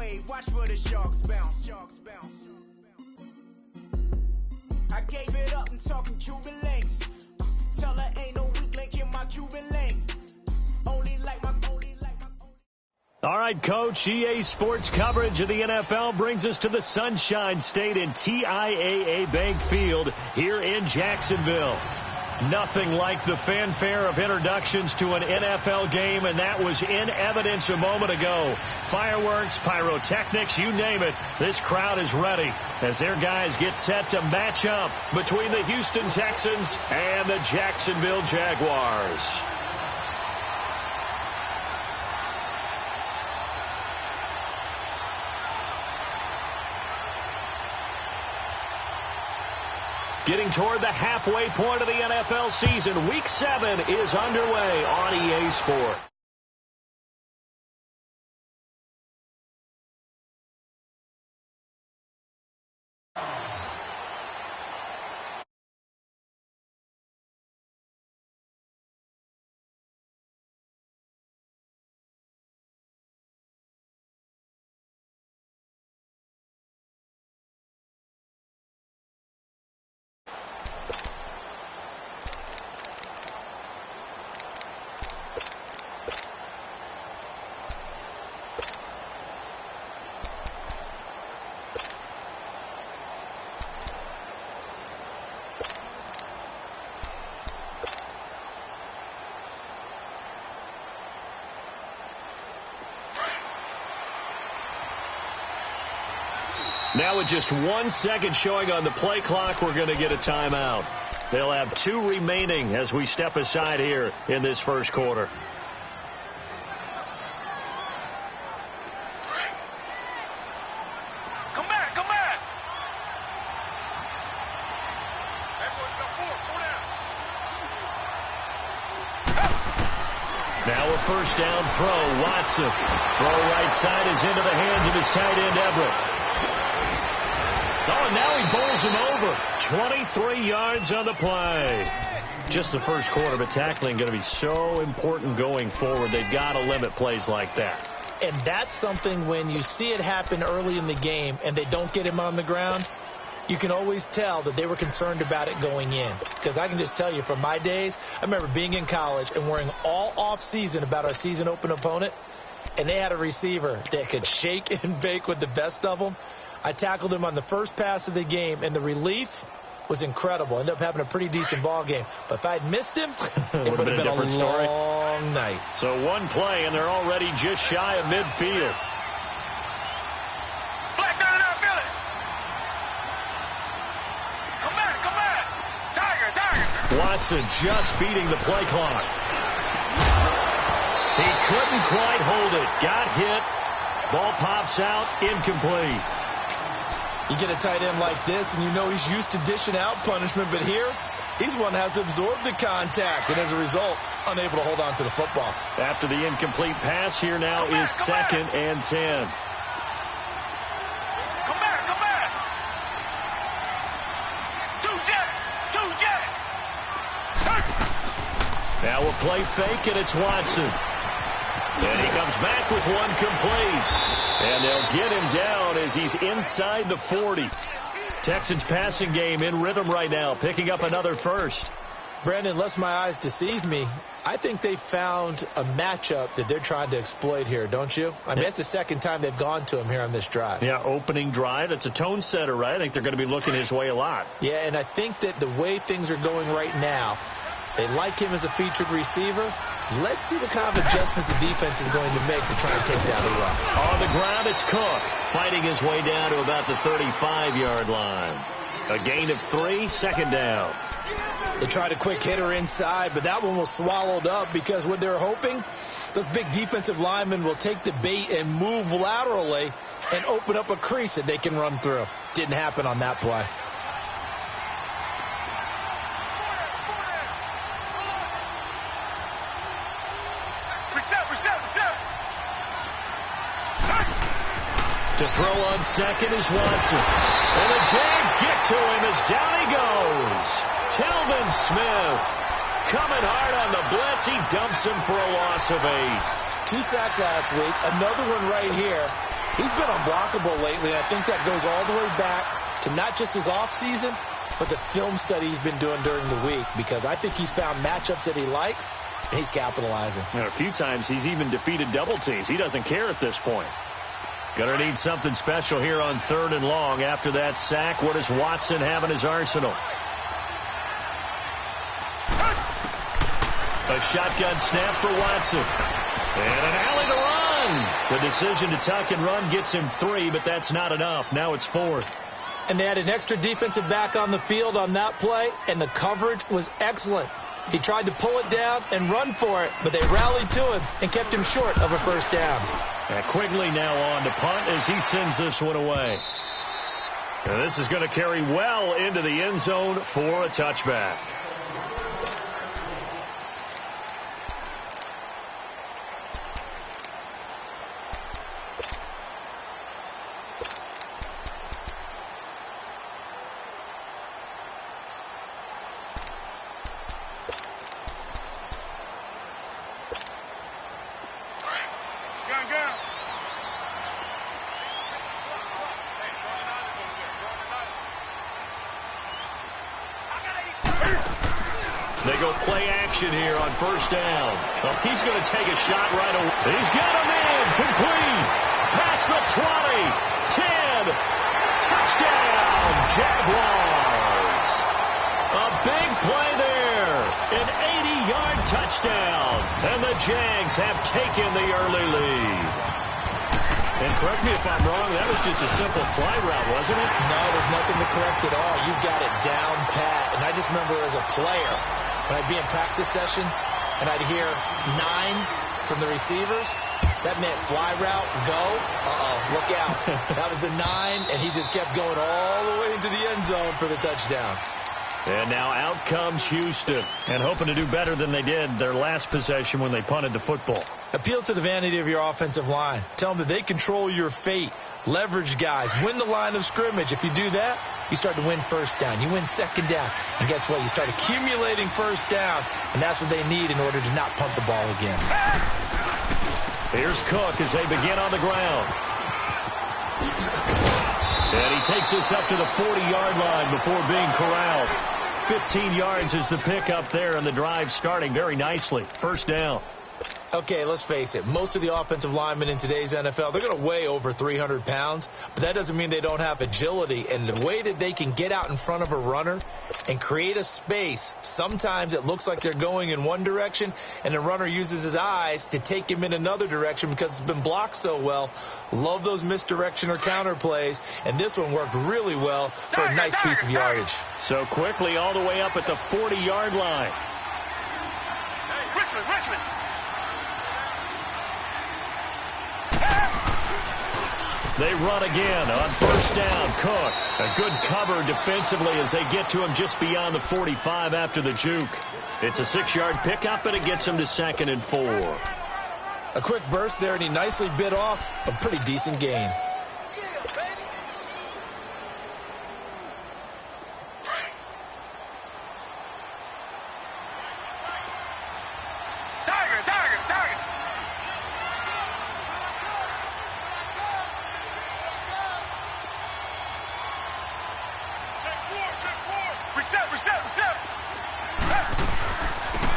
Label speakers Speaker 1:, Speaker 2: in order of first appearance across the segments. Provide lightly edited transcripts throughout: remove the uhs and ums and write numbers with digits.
Speaker 1: wave, watch where the sharks bounce. I gave it up, I'm talking Cuban links. Tell her ain't no weak link in my Cuban link. Only like my.
Speaker 2: All right, Coach, EA Sports coverage of the NFL brings us to the Sunshine State in TIAA Bank Field here in Jacksonville. Nothing like the fanfare of introductions to an NFL game, and that was in evidence a moment ago. Fireworks, pyrotechnics, you name it. This crowd is ready as their guys get set to match up between the Houston Texans and the Jacksonville Jaguars. Getting toward the halfway point of the NFL season, Week 7 is underway on EA Sports. Now with just 1 second showing on the play clock, we're going to get a timeout. They'll have 2 remaining as we step aside here in this first quarter.
Speaker 3: Come back.
Speaker 2: Now a first down throw. Watson. Throw right side is into the hands of his tight end, Everett. Oh, now he bowls him over. 23 yards on the play. Just the first quarter, but tackling going to be so important going forward. They've got to limit plays like that.
Speaker 4: And that's something when you see it happen early in the game and they don't get him on the ground, you can always tell that they were concerned about it going in. Because I can just tell you from my days, I remember being in college and worrying all off season about our season open opponent, and they had a receiver that could shake and bake with the best of them. I tackled him on the first pass of the game, and the relief was incredible. Ended up having a pretty decent ball game. But if I'd missed him, it would have been a long night.
Speaker 2: So 1 play, and they're already just shy of midfield.
Speaker 3: Black down there, Philly. Come back. Tiger.
Speaker 2: Watson just beating the play clock. He couldn't quite hold it. Got hit. Ball pops out. Incomplete.
Speaker 4: You get a tight end like this, and you know he's used to dishing out punishment, but here, he's one that has to absorb the contact, and as a result, unable to hold on to the football.
Speaker 2: After the incomplete pass, here now is 2nd and 10.
Speaker 3: Come back. Two jet.
Speaker 2: Now a play fake, and it's Watson. And he comes back with 1 complete. And they'll get him down as he's inside the 40. Texans passing game in rhythm right now, picking up another first.
Speaker 4: Brandon, unless my eyes deceive me, I think they found a matchup that they're trying to exploit here, don't you? I mean, that's the second time they've gone to him here on this drive.
Speaker 2: Yeah, opening drive. It's a tone setter, right? I think they're going to be looking his way a lot.
Speaker 4: Yeah, and I think that the way things are going right now, they like him as a featured receiver. Let's see what kind of adjustments the defense is going to make to try and take down the run.
Speaker 2: On the ground, it's Cook, fighting his way down to about the 35-yard line. A gain of 3, 2nd down.
Speaker 4: They tried a quick hitter inside, but that one was swallowed up because what they're hoping, those big defensive linemen will take the bait and move laterally and open up a crease that they can run through. Didn't happen on that play.
Speaker 2: To throw on 2nd is Watson. And the Jags get to him as down he goes. Telvin Smith coming hard on the blitz. He dumps him for a loss of 8.
Speaker 4: 2 sacks last week. Another one right here. He's been unblockable lately, and I think that goes all the way back to not just his offseason, but the film study he's been doing during the week, because I think he's found matchups that he likes, and he's capitalizing.
Speaker 2: And a few times he's even defeated double teams. He doesn't care at this point. Gonna need something special here on 3rd and long. After that sack, what does Watson have in his arsenal? A shotgun snap for Watson. And an alley to run. The decision to tuck and run gets him 3, but that's not enough. Now it's 4th.
Speaker 4: And they had an extra defensive back on the field on that play, and the coverage was excellent. He tried to pull it down and run for it, but they rallied to him and kept him short of a first down.
Speaker 2: And Quigley now on to punt as he sends this one away. And this is going to carry well into the end zone for a touchback. They go play action here on first down. Well, he's going to take a shot right away. He's got him in. Complete. Past the 20. 10. Touchdown, Jaguars. A big play there. An 80-yard touchdown. And the Jags have taken the early lead. And correct me if I'm wrong, that was just a simple fly route, wasn't it?
Speaker 4: No, there's nothing to correct at all. You got it down pat. And I just remember as a player, when I'd be in practice sessions and I'd hear 9 from the receivers, that meant fly route, go. Look out. That was the 9, and he just kept going all the way into the end zone for the touchdown.
Speaker 2: And now out comes Houston, and hoping to do better than they did their last possession when they punted the football.
Speaker 4: Appeal to the vanity of your offensive line. Tell them that they control your fate. Leverage guys. Win the line of scrimmage. If you do that, you start to win first down. You win second down. And guess what? You start accumulating first downs, and that's what they need in order to not punt the ball again.
Speaker 2: Here's Cook as they begin on the ground. And he takes this up to the 40-yard line before being corralled. 15 yards is the pickup there, and the drive starting very nicely. First down.
Speaker 4: Okay, let's face it. Most of the offensive linemen in today's NFL, they're going to weigh over 300 pounds, but that doesn't mean they don't have agility. And the way that they can get out in front of a runner and create a space, sometimes it looks like they're going in one direction, and the runner uses his eyes to take him in another direction because it's been blocked so well. Love those misdirection or counter plays, and this one worked really well for a nice piece of yardage.
Speaker 2: So quickly all the way up at the 40-yard line.
Speaker 3: Hey, Richmond.
Speaker 2: They run again on first down. Cook, a good cover defensively as they get to him just beyond the 45 after the juke. It's a 6-yard pickup, and it gets him to 2nd and 4.
Speaker 4: A quick burst there, and he nicely bit off a pretty decent gain.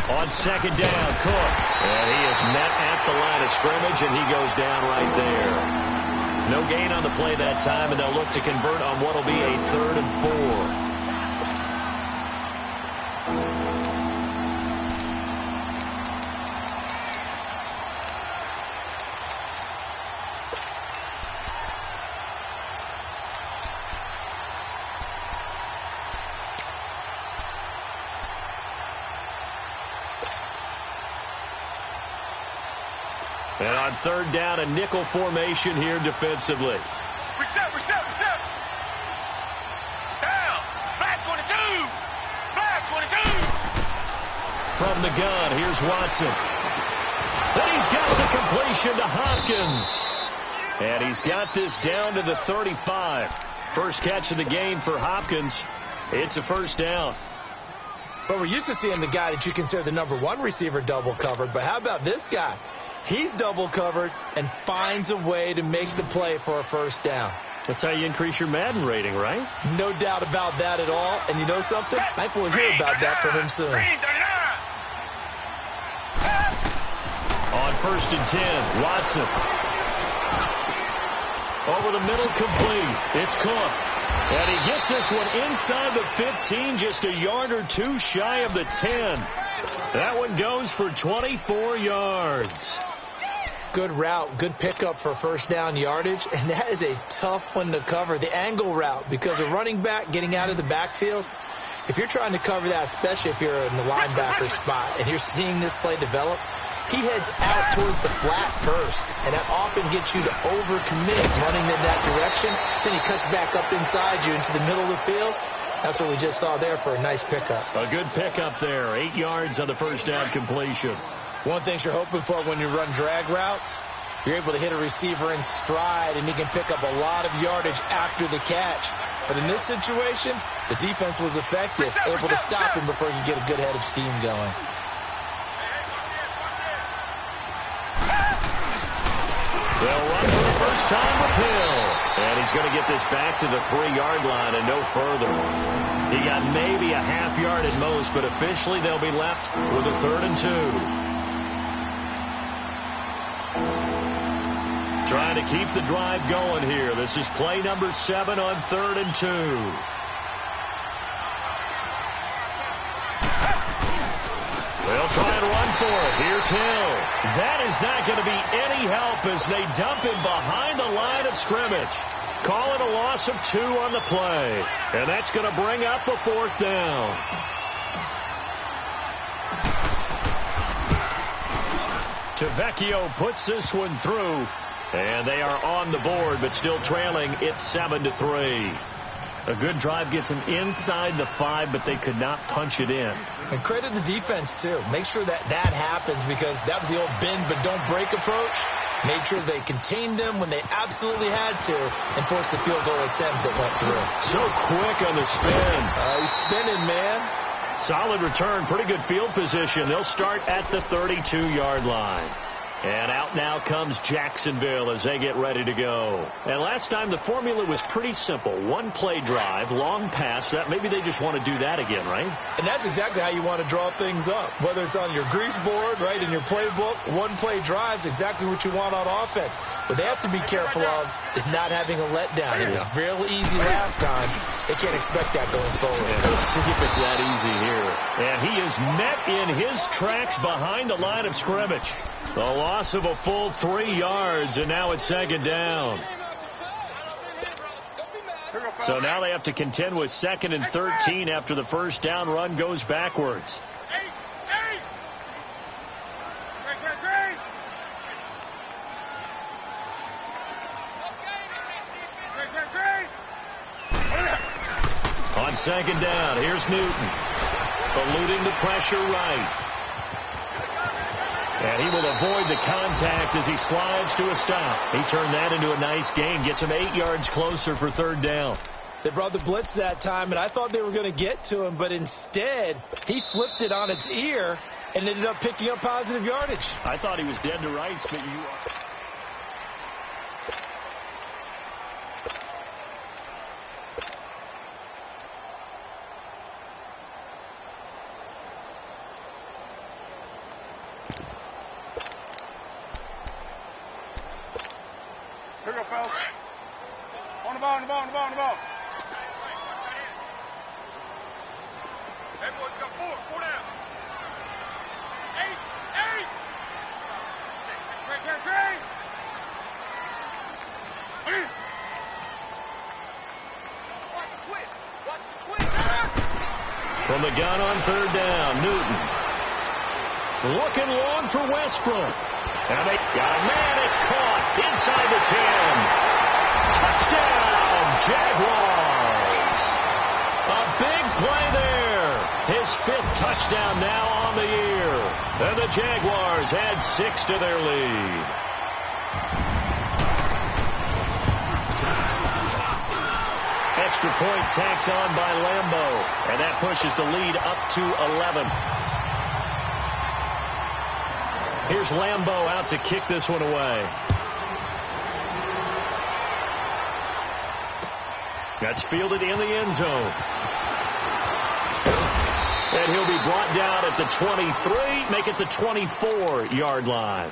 Speaker 2: On second down, Cook. And he is met at the line of scrimmage, and he goes down right there. No gain on the play that time, and they'll look to convert on what will be a 3rd and 4. And on 3rd down, a nickel formation here defensively.
Speaker 3: Reset. Down. Flag 22. Flag 22.
Speaker 2: From the gun, here's Watson. And he's got the completion to Hopkins. And he's got this down to the 35. First catch of the game for Hopkins. It's a first down.
Speaker 4: Well, we're used to seeing the guy that you consider the #1 receiver double covered, but how about this guy? He's double covered and finds a way to make the play for a first down.
Speaker 2: That's how you increase your Madden rating, right?
Speaker 4: No doubt about that at all. And you know something? I will hear about that from him soon.
Speaker 2: On 1st and 10, Watson. Over the middle, complete. It's Cook. And he gets this one inside the 15, just a yard or two shy of the 10. That one goes for 24 yards.
Speaker 4: Good route, good pickup for first down yardage, and that is a tough one to cover. The angle route, because a running back getting out of the backfield, if you're trying to cover that, especially if you're in the linebacker spot and you're seeing this play develop, he heads out towards the flat first, and that often gets you to overcommit running in that direction. Then he cuts back up inside you into the middle of the field. That's what we just saw there for a nice pickup.
Speaker 2: A good pickup there. 8 yards on the first down completion.
Speaker 4: One thing you're hoping for when you run drag routes, you're able to hit a receiver in stride, and he can pick up a lot of yardage after the catch. But in this situation, the defense was effective, able to stop him before he could get a good head of steam going.
Speaker 2: They'll run for the first time with Hill. And he's going to get this back to the 3-yard line and no further. He got maybe a half yard at most, but officially they'll be left with a 3rd and 2. Trying to keep the drive going here. This is play number 7 on 3rd and 2. They'll try and run for it. Here's Hill. That is not going to be any help as they dump him behind the line of scrimmage. Call it a loss of 2 on the play. And that's going to bring up a 4th down. Tavecchio puts this one through. And they are on the board, but still trailing. It's 7-3. A good drive gets them inside the 5, but they could not punch it in.
Speaker 4: And credit the defense, too. Make sure that happens, because that was the old bend but don't break approach. Made sure they contained them when they absolutely had to and forced the field goal attempt that went through.
Speaker 2: So quick on the spin.
Speaker 4: He's spinning, man.
Speaker 2: Solid return. Pretty good field position. They'll start at the 32-yard line. And out now comes Jacksonville as they get ready to go. And last time the formula was pretty simple. 1-play drive, long pass. That maybe they just want to do that again, right?
Speaker 4: And that's exactly how you want to draw things up. Whether it's on your grease board, right, in your playbook, 1-play drive is exactly what you want on offense. What they have to be careful of is not having a letdown. It was real easy last time. They can't expect that going forward.
Speaker 2: Yeah, let's see if it's that easy here. And he is met in his tracks behind the line of scrimmage. A loss of a full 3 yards, and now it's 2nd down. So now they have to contend with 2nd and 13 after the first down run goes backwards. On 2nd down, here's Newton. Eluding the pressure right. And he will avoid the contact as he slides to a stop. He turned that into a nice gain. Gets him 8 yards closer for 3rd down.
Speaker 4: They brought the blitz that time, and I thought they were going to get to him, but instead he flipped it on its ear and ended up picking up positive yardage.
Speaker 2: I thought he was dead to rights, but you are.
Speaker 3: Here we go, fellas. On the ball. Hey, boys, we got 4 down. 8. Great. Watch the twist.
Speaker 2: From the gun on 3rd down, Newton. Looking long for Westbrook. And they got a man. It's caught inside the 10. Touchdown, Jaguars. A big play there. His 5th touchdown now on the year. And the Jaguars add 6 to their lead. Extra point tacked on by Lambo. And that pushes the lead up to 11. Here's Lambeau out to kick this one away. That's fielded in the end zone. And he'll be brought down at the 23, make it the 24-yard line.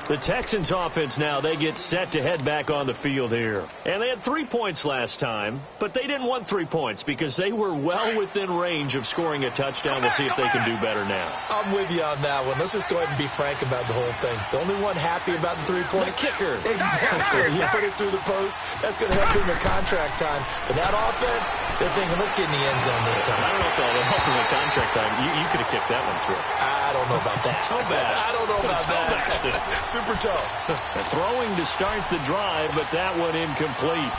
Speaker 2: The Texans offense now, they get set to head back on the field here. And they had 3 points last time, but they didn't want 3 points because they were well within range of scoring a touchdown. We'll see if they can do better now.
Speaker 4: I'm with you on that one. Let's just go ahead and be frank about the whole thing. The only one happy about the 3-point
Speaker 2: kicker.
Speaker 4: Exactly. You put it through the post. That's going to help him in contract time. But that offense, they're thinking, let's get in the end zone this time.
Speaker 2: I don't know if that'll help him in contract time. You could have kicked that one through.
Speaker 4: I don't know about that. I don't know about that. Super tough.
Speaker 2: Throwing to start the drive, but that one incomplete.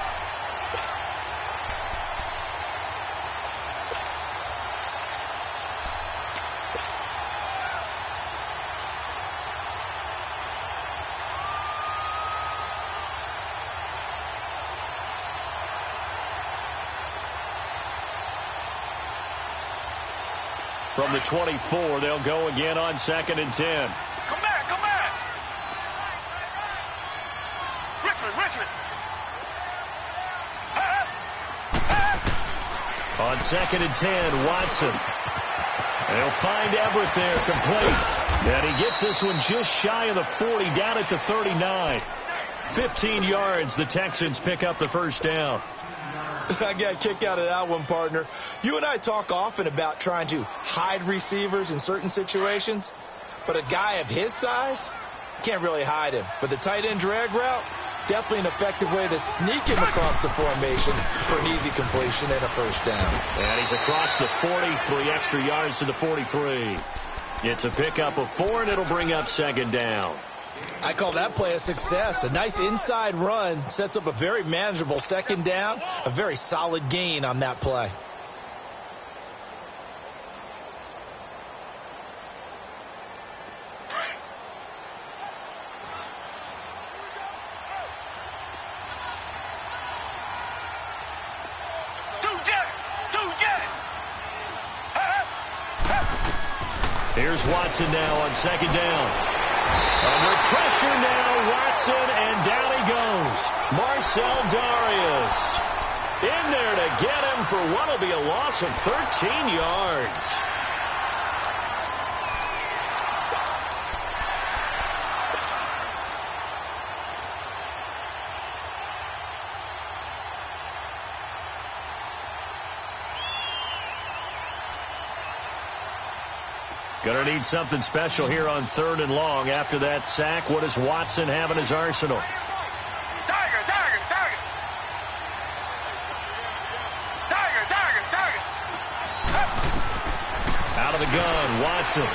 Speaker 2: From the 24, they'll go again on 2nd and 10.
Speaker 3: Come back, come back. Richmond.
Speaker 2: On 2nd and 10, Watson. They'll find Everett there, complete. And he gets this one just shy of the 40, down at the 39. 15 yards, the Texans pick up the first down.
Speaker 4: I got a kick out of that one, partner. You and I talk often about trying to hide receivers in certain situations, but a guy of his size can't really hide him. But the tight end drag route, definitely an effective way to sneak him across the formation for an easy completion and a first down.
Speaker 2: And he's across the 40, 3 extra yards to the 43. It's a pickup of 4, and it'll bring up 2nd down.
Speaker 4: I call that play a success. A nice inside run sets up a very manageable 2nd down, a very solid gain on that play.
Speaker 2: Here's Watson now on 2nd down. Under pressure now, Watson, and down he goes. Marcell Dareus in there to get him for what will be a loss of 13 yards. Going to need something special here on 3rd and long. After that sack, what does Watson have in his arsenal?
Speaker 3: Tiger.
Speaker 2: Out of the gun, Watson.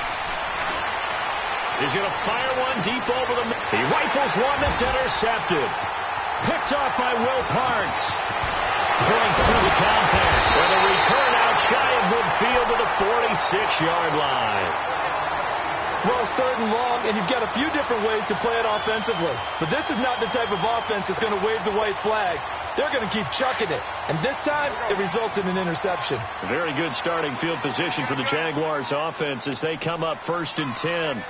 Speaker 2: He's going to fire one deep over the middle. He rifles one that's intercepted. Picked off by Will Parks. Going through the contact. With a return out shy of midfield to the 46-yard line.
Speaker 4: Well, it's 3rd and long, and you've got a few different ways to play it offensively. But this is not the type of offense that's going to wave the white flag. They're going to keep chucking it. And this time, it results in an interception.
Speaker 2: A very good starting field position for the Jaguars offense as they come up 1st and 10.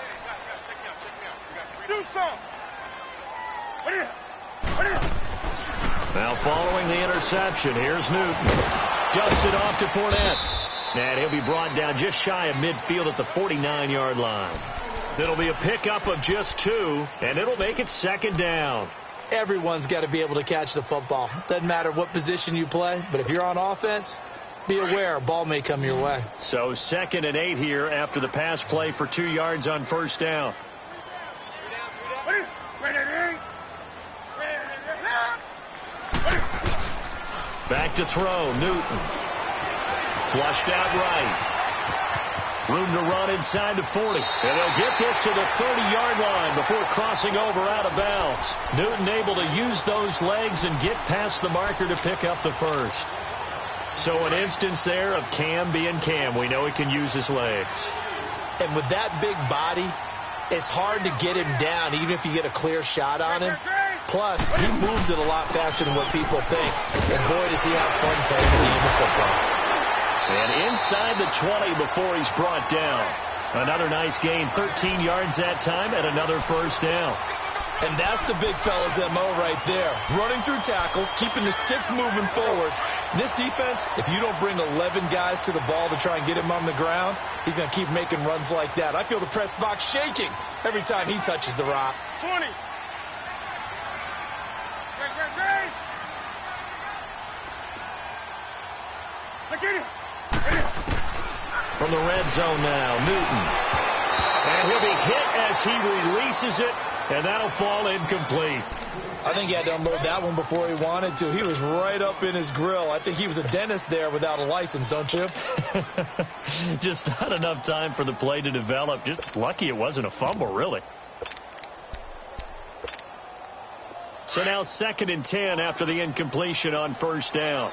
Speaker 3: Do something.
Speaker 2: Now following the interception, here's Newton. Dumps it off to Fournette. And he'll be brought down just shy of midfield at the 49-yard line. It'll be a pickup of just 2, and it'll make it 2nd down.
Speaker 4: Everyone's got to be able to catch the football. Doesn't matter what position you play, but if you're on offense, be aware a ball may come your way.
Speaker 2: So 2nd and 8 here after the pass play for 2 yards on 1st down. Back to throw, Newton. Flushed out right. Room to run inside the 40. And they'll get this to the 30-yard line before crossing over out of bounds. Newton able to use those legs and get past the marker to pick up the first. So an instance there of Cam being Cam. We know he can use his legs.
Speaker 4: And with that big body, it's hard to get him down, even if you get a clear shot on him. Plus, he moves it a lot faster than what people think. And boy, does he have fun playing the game of football.
Speaker 2: And inside the 20 before he's brought down. Another nice gain, 13 yards that time, and another first down.
Speaker 4: And that's the big fella's MO right there. Running through tackles, keeping the sticks moving forward. This defense, if you don't bring 11 guys to the ball to try and get him on the ground, he's going to keep making runs like that. I feel the press box shaking every time he touches the rock.
Speaker 3: 20. Great. Look at it.
Speaker 2: From the red zone now, Newton. And he'll be hit as he releases it, and that'll fall incomplete.
Speaker 4: I think he had to unload that one before he wanted to. He was right up in his grill. I think he was a dentist there without a license, don't you?
Speaker 2: Just not enough time for the play to develop. Just lucky it wasn't a fumble, really. So now 2nd and 10 after the incompletion on first down.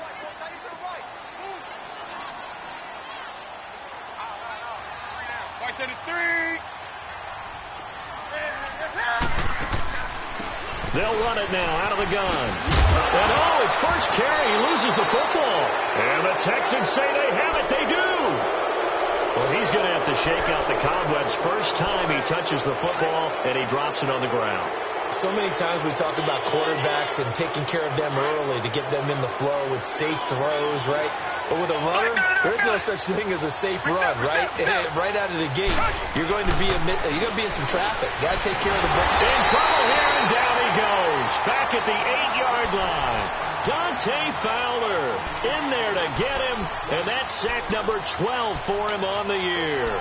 Speaker 2: They'll run it now out of the gun. And his first carry, he loses the football. And the Texans say they have it. They do. Well, he's going to have to shake out the cobwebs. First time he touches the football, and he drops it on the ground.
Speaker 4: So many times we talk about quarterbacks and taking care of them early to get them in the flow with safe throws, right? But with a runner, there is no such thing as a safe run, right? Right out of the gate, you're going to be in some traffic. Got to take care of the ball.
Speaker 2: In trouble here, and down he goes. Back at the 8-yard line. Dante Fowler in there to get him, and that's sack number 12 for him on the year.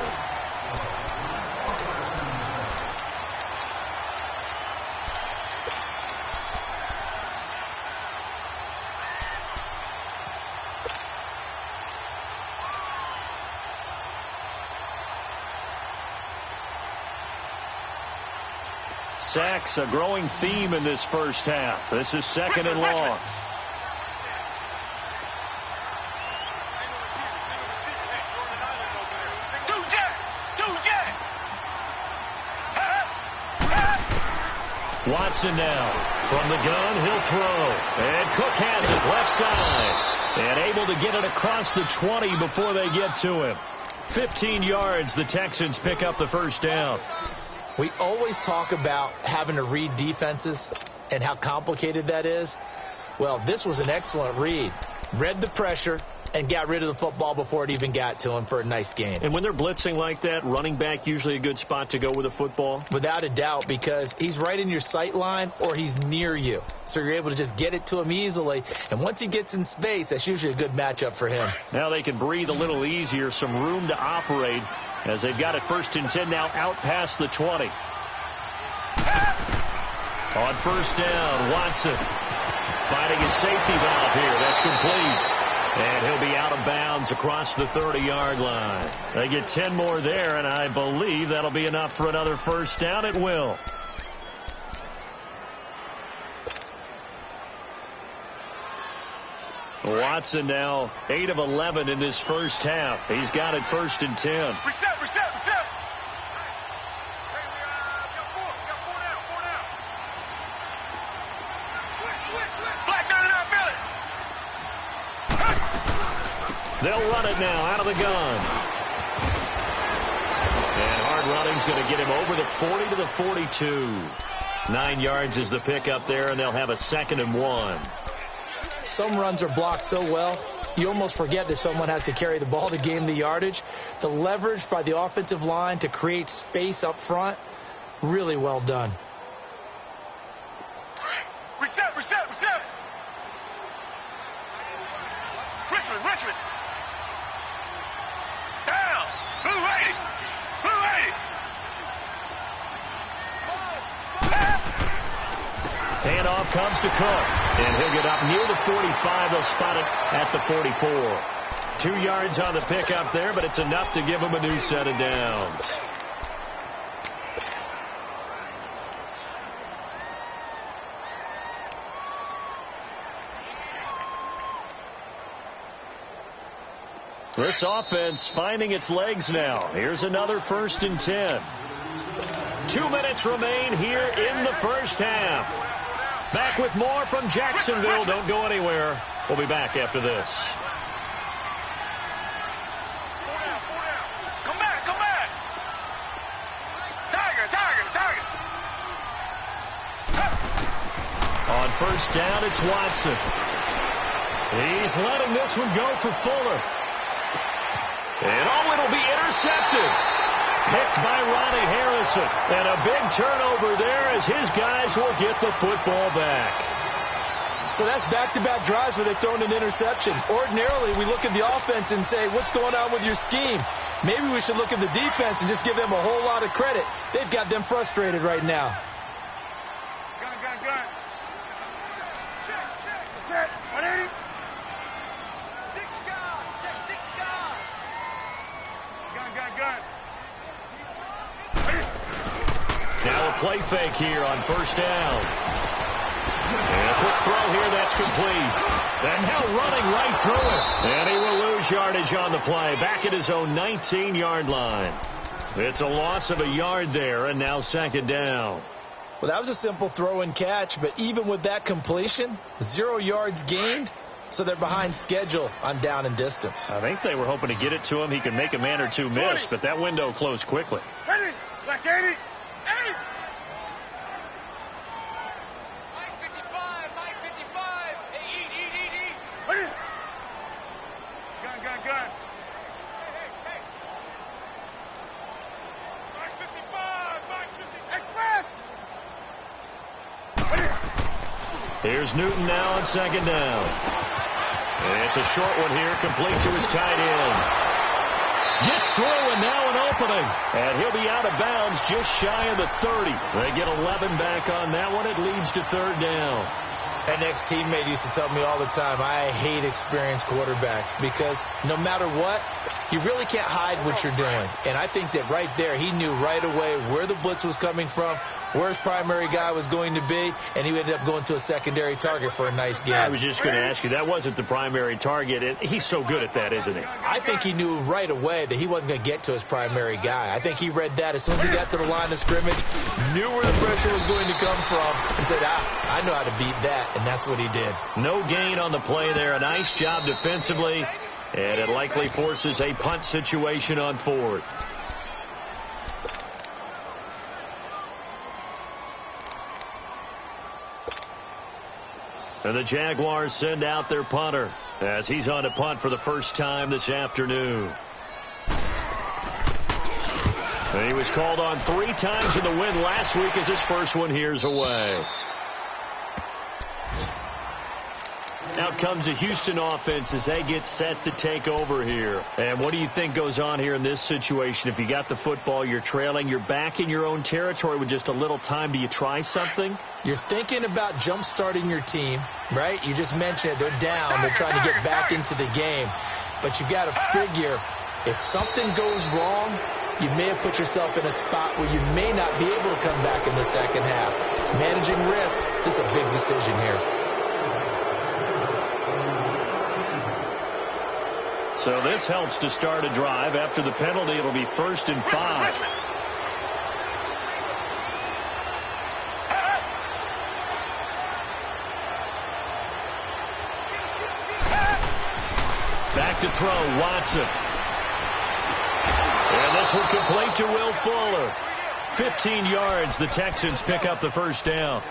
Speaker 2: Sacks, a growing theme in this first half. This is 2nd and long. Watson now from the gun. He'll throw. And Cook has it left side. And able to get it across the 20 before they get to him. 15 yards. The Texans pick up the first down.
Speaker 4: We always talk about having to read defenses and how complicated that is. Well, this was an excellent read. Read the pressure and got rid of the football before it even got to him for a nice gain.
Speaker 2: And when they're blitzing like that, running back usually a good spot to go with a football?
Speaker 4: Without a doubt, because he's right in your sight line or he's near you. So you're able to just get it to him easily. And once he gets in space, that's usually a good matchup for him.
Speaker 2: Now they can breathe a little easier, some room to operate as they've got it 1st and 10 now out past the 20. On first down, Watson finding his safety valve here. That's complete. And he'll be out of bounds across the 30-yard line. They get 10 more there, and I believe that'll be enough for another first down. It will. Watson now 8 of 11 in this first half. He's got it 1st and 10.
Speaker 3: Reset.
Speaker 2: They'll run it now out of the gun. And hard running's going to get him over the 40 to the 42. 9 yards is the pickup there, and they'll have a 2nd and 1.
Speaker 4: Some runs are blocked so well, you almost forget that someone has to carry the ball to gain the yardage. The leverage by the offensive line to create space up front, really well done.
Speaker 3: Reset. Richmond. Down. Blue 80.
Speaker 2: Handoff comes to Cook. And he'll get up near the 45. They'll spot it at the 44. 2 yards on the pickup there, but it's enough to give him a new set of downs. This offense finding its legs now. Here's another 1st and 10. 2 minutes remain here in the first half. Back with more from Jacksonville. Don't go anywhere. We'll be back after this.
Speaker 3: Come back.
Speaker 2: first down, it's Watson. He's letting this one go for Fuller. And it'll be intercepted. Picked by Ronnie Harrison. And a big turnover there as his guys will get the football back.
Speaker 4: So that's back-to-back drives where they've thrown an interception. Ordinarily, we look at the offense and say, what's going on with your scheme? Maybe we should look at the defense and just give them a whole lot of credit. They've got them frustrated right now.
Speaker 3: Gun. Check. 180. Six guard. Gun.
Speaker 2: Now a play fake here on first down. And a quick throw here, that's complete. And now running right through it. And he will lose yardage on the play, back at his own 19-yard line. It's a loss of a yard there, and now second down.
Speaker 4: Well, that was a simple throw and catch, but even with that completion, 0 yards gained, so they're behind schedule on down and distance.
Speaker 2: I think they were hoping to get it to him. He could make a man or two miss, but that window closed quickly.
Speaker 3: Ready. Black 80. 80. Gun. Hey. 55. Express.
Speaker 2: Here's Newton now on second down. And it's a short one here, complete to his tight end. Gets through, and now an opening. And he'll be out of bounds just shy of the 30. They get 11 back on that one. It leads to third down.
Speaker 4: An ex-teammate used to tell me all the time, I hate experienced quarterbacks because no matter what, you really can't hide what you're doing. And I think that right there, he knew right away where the blitz was coming from, where his primary guy was going to be, and he ended up going to a secondary target for a nice game.
Speaker 2: I was just going to ask you, that wasn't the primary target. He's so good at that, isn't he?
Speaker 4: I think he knew right away that he wasn't going to get to his primary guy. I think he read that as soon as he got to the line of scrimmage, knew where the pressure was going to come from, and said, I know how to beat that. And that's what he did.
Speaker 2: No gain on the play there. A nice job defensively. And it likely forces a punt situation on fourth. And the Jaguars send out their punter as he's on to punt for the first time this afternoon. And he was called on 3 times in the win last week as his first one here's away. Out comes the Houston offense as they get set to take over here. And what do you think goes on here in this situation? If you got the football, you're trailing, you're back in your own territory with just a little time. Do you try something?
Speaker 4: You're thinking about jump-starting your team, right? You just mentioned it. They're down. They're trying to get back into the game. But you got to figure if something goes wrong, you may have put yourself in a spot where you may not be able to come back in the second half. Managing risk, this is a big decision here.
Speaker 2: So this helps to start a drive. After the penalty, it'll be 1st and 5. Back to throw, Watson. And this one complete to Will Fuller. 15 yards, the Texans pick up the first down.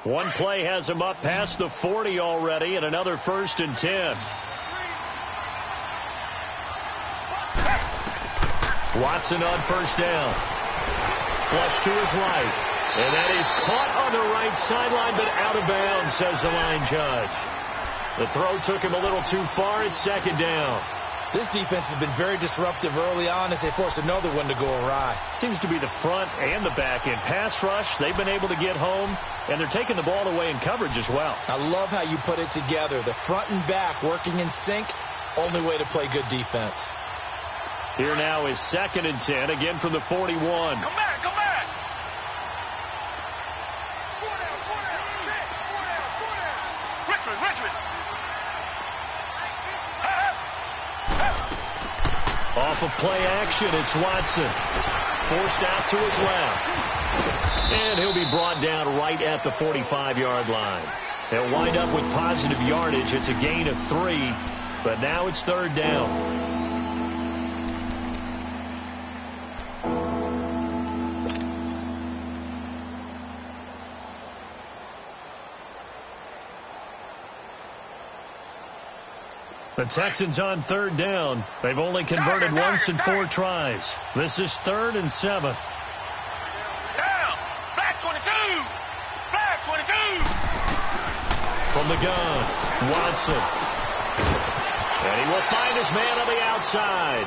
Speaker 2: One play has him up past the 40 already, and another 1st and 10. Watson on first down. Flush to his right. And that is caught on the right sideline, but out of bounds, says the line judge. The throw took him a little too far. It's second down.
Speaker 4: This defense has been very disruptive early on as they force another one to go awry.
Speaker 2: Seems to be the front and the back end. Pass rush, they've been able to get home, and they're taking the ball away in coverage as well.
Speaker 4: I love how you put it together. The front and back working in sync, only way to play good defense.
Speaker 2: Here now is 2nd and 10, again from the 41.
Speaker 3: Come back. 4 down. Check. 4 down. Richmond.
Speaker 2: Off of play action, it's Watson. Forced out to his left. And he'll be brought down right at the 45-yard line. They'll wind up with positive yardage. It's a gain of 3, but now it's third down. The Texans on third down. They've only converted once in 4 tries. This is 3rd and 7.
Speaker 3: Down. Black 22. Black 22.
Speaker 2: From the gun, Watson. And he will find his man on the outside.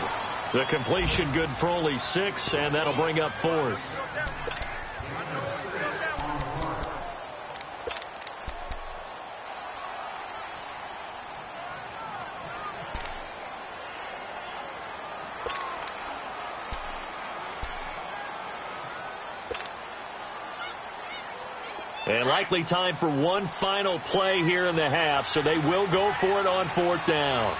Speaker 2: The completion good for only 6, and that'll bring up 4th. And likely time for one final play here in the half, so they will go for it on 4th down.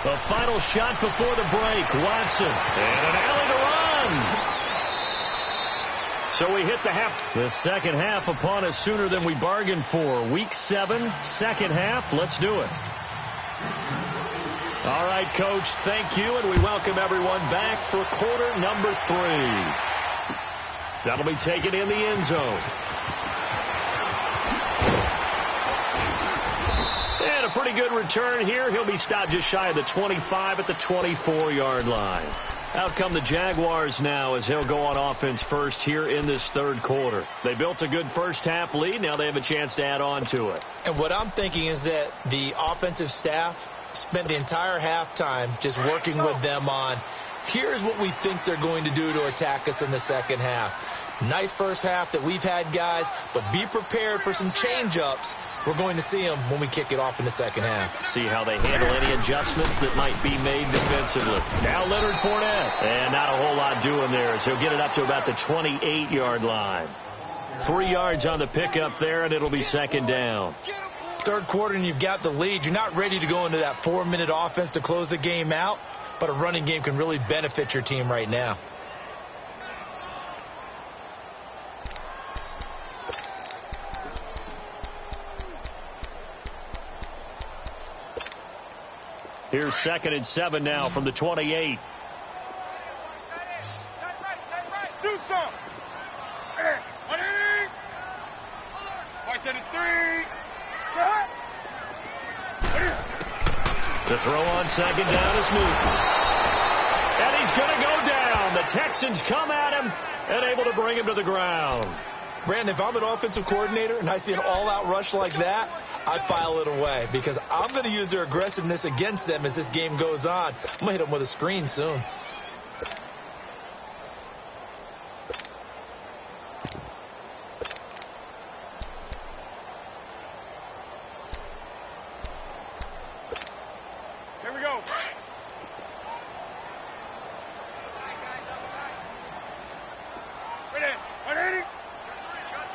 Speaker 2: The final shot before the break, Watson. And an alley to run. So we hit the second half upon us sooner than we bargained for. Week 7, second half. Let's do it. All right, Coach, thank you, and we welcome everyone back for quarter number 3. That'll be taken in the end zone. And a pretty good return here. He'll be stopped just shy of the 25 at the 24-yard line. Out come the Jaguars now as he'll go on offense first here in this third quarter. They built a good first half lead. Now they have a chance to add on to it.
Speaker 4: And what I'm thinking is that the offensive staff spent the entire halftime just working with them on, here's what we think they're going to do to attack us in the second half. Nice first half that we've had, guys, but be prepared for some change-ups. We're going to see them when we kick it off in the second half.
Speaker 2: See how they handle any adjustments that might be made defensively. Now Leonard Fournette. And not a whole lot doing there as he'll get it up to about the 28-yard line. 3 yards on the pickup there, and it'll be second down.
Speaker 4: Third quarter, and you've got the lead. You're not ready to go into that 4-minute offense to close the game out, but a running game can really benefit your team right now.
Speaker 2: Here's 2nd and 7 now from the 28.
Speaker 3: Do something. White 3.
Speaker 2: The throw on second down is Newton. And he's going to go down. The Texans come at him and able to bring him to the ground.
Speaker 4: Brandon, if I'm an offensive coordinator and I see an all-out rush like that, I file it away because I'm going to use their aggressiveness against them as this game goes on. I'm going to hit them with a screen soon.
Speaker 3: Here we go. Ready? 180. Got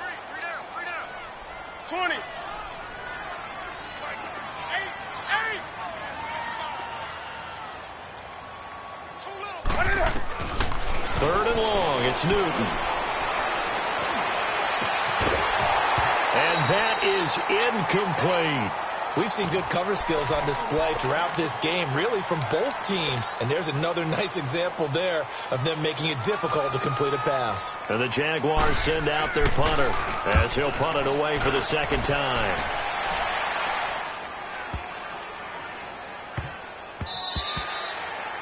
Speaker 3: 3 down. 20.
Speaker 2: 3rd and long, it's Newton. And that is incomplete.
Speaker 4: We've seen good cover skills on display throughout this game, really from both teams. And there's another nice example there of them making it difficult to complete a pass.
Speaker 2: And the Jaguars send out their punter as he'll punt it away for the second time.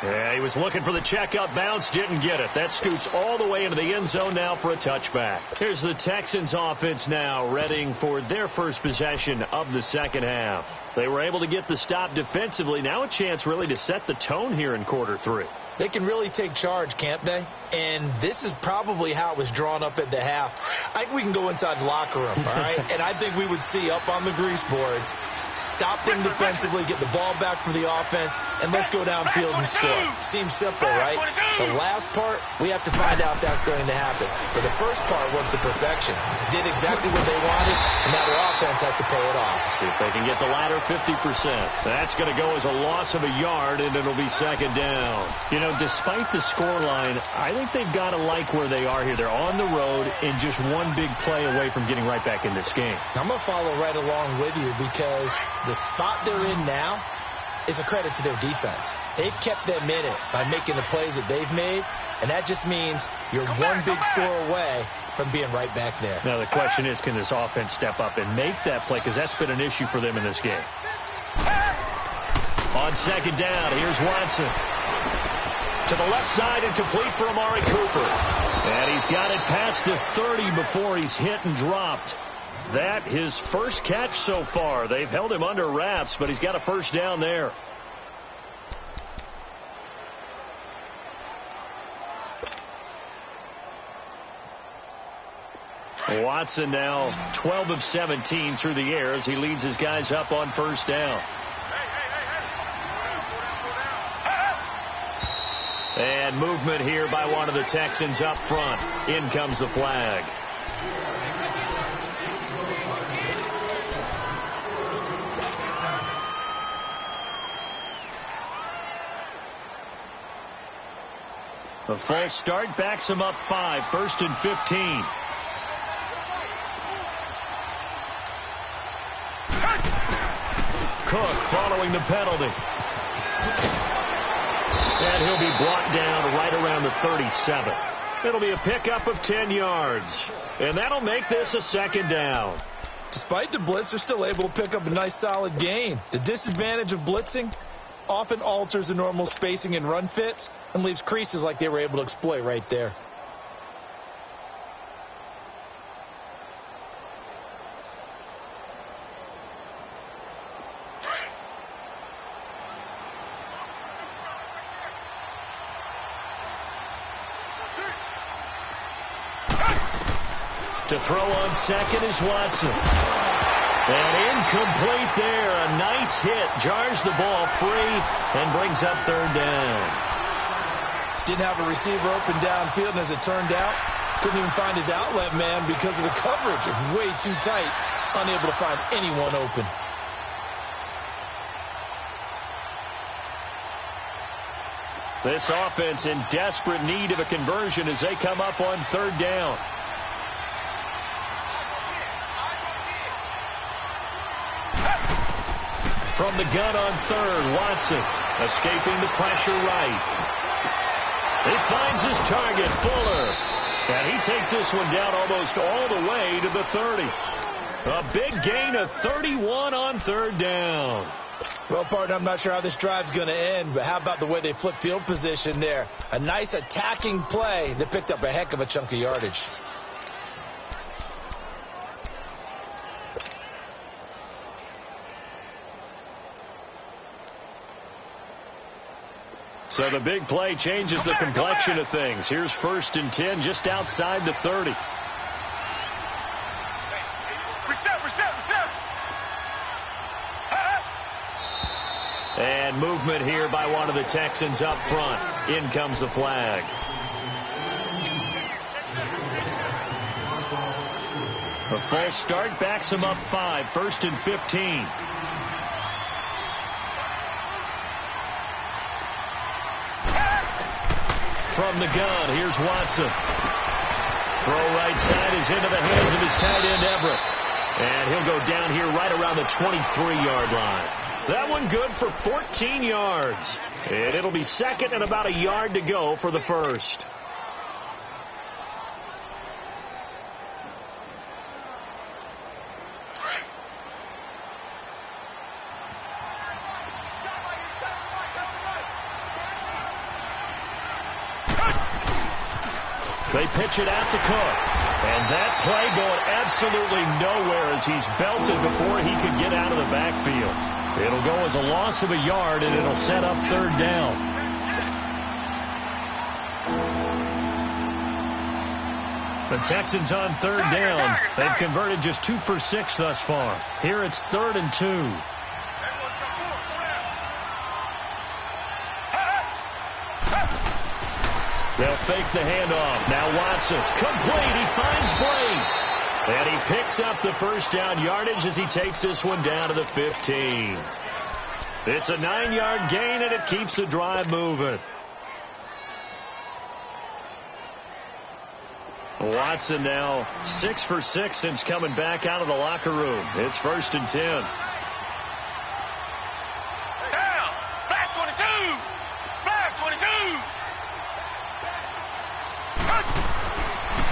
Speaker 2: Yeah, he was looking for the checkup bounce, didn't get it. That scoots all the way into the end zone now for a touchback. Here's the Texans offense now readying for their first possession of the second half. They were able to get the stop defensively. Now a chance really to set the tone here in quarter 3.
Speaker 4: They can really take charge, can't they? And this is probably how it was drawn up at the half. I think we can go inside the locker room, all right? And I think we would see up on the grease boards stop them defensively, get the ball back for the offense, and let's go downfield and score. Seems simple, right? The last part, we have to find out if that's going to happen. But the first part worked to perfection. Did exactly what they wanted, and now their offense has to pay it off.
Speaker 2: See if they can get the latter 50%. That's going to go as a loss of a yard, and it'll be second down. You know, despite the scoreline, I think they've got to like where they are here. They're on the road and just one big play away from getting right back in this game.
Speaker 4: I'm going to follow right along with you because the spot they're in now is a credit to their defense. They've kept them in it by making the plays that they've made, and that just means you're one big score away from being right back there.
Speaker 2: Now the question is, can this offense step up and make that play? Because that's been an issue for them in this game. On second down, here's Watson. To the left side and complete for Amari Cooper. And he's got it past the 30 before he's hit and dropped. That his first catch so far. They've held him under wraps, but he's got a first down there. Watson now 12 of 17 through the air as he leads his guys up on first down. And movement here by one of the Texans up front. In comes the flag. A false start backs him up 5, 1st and 15. Cook following the penalty. And he'll be brought down right around the 37. It'll be a pickup of 10 yards. And that'll make this a second down.
Speaker 4: Despite the blitz, they're still able to pick up a nice solid gain. The disadvantage of blitzing often alters the normal spacing and run fits and leaves creases like they were able to exploit right there.
Speaker 2: To throw on second is Watson. And incomplete there. A nice hit. Jars the ball free and brings up third down.
Speaker 4: Didn't have a receiver open downfield, and as it turned out, couldn't even find his outlet man because of the coverage. It was way too tight. Unable to find anyone open.
Speaker 2: This offense in desperate need of a conversion as they come up on third down. From the gun on third, Watson escaping the pressure right. He finds his target, Fuller. And he takes this one down almost all the way to the 30. A big gain of 31 on third down.
Speaker 4: Well, partner, I'm not sure how this drive's going to end, but how about the way they flip field position there? A nice attacking play that picked up a heck of a chunk of yardage.
Speaker 2: So the big play changes the complexion of things. Here's 1st and 10 just outside the 30. And movement here by one of the Texans up front. In comes the flag. A false start backs him up 5, 1st and 15. From the gun, here's Watson. Throw right side is into the hands of his tight end, Everett. And he'll go down here right around the 23-yard line. That one good for 14 yards. And it'll be second and about a yard to go for the first. They pitch it out to Cook. And that play going absolutely nowhere as he's belted before he could get out of the backfield. It'll go as a loss of a yard, and it'll set up third down. The Texans on third down. They've converted just 2 for 6 thus far. Here it's 3rd and 2. They'll fake the handoff. Now Watson, complete. He finds Blake. And he picks up the first down yardage as he takes this one down to the 15. It's a 9-yard gain, and it keeps the drive moving. Watson now 6 for 6 since coming back out of the locker room. It's 1st and 10.
Speaker 3: Down. Flag 22. Flag 22.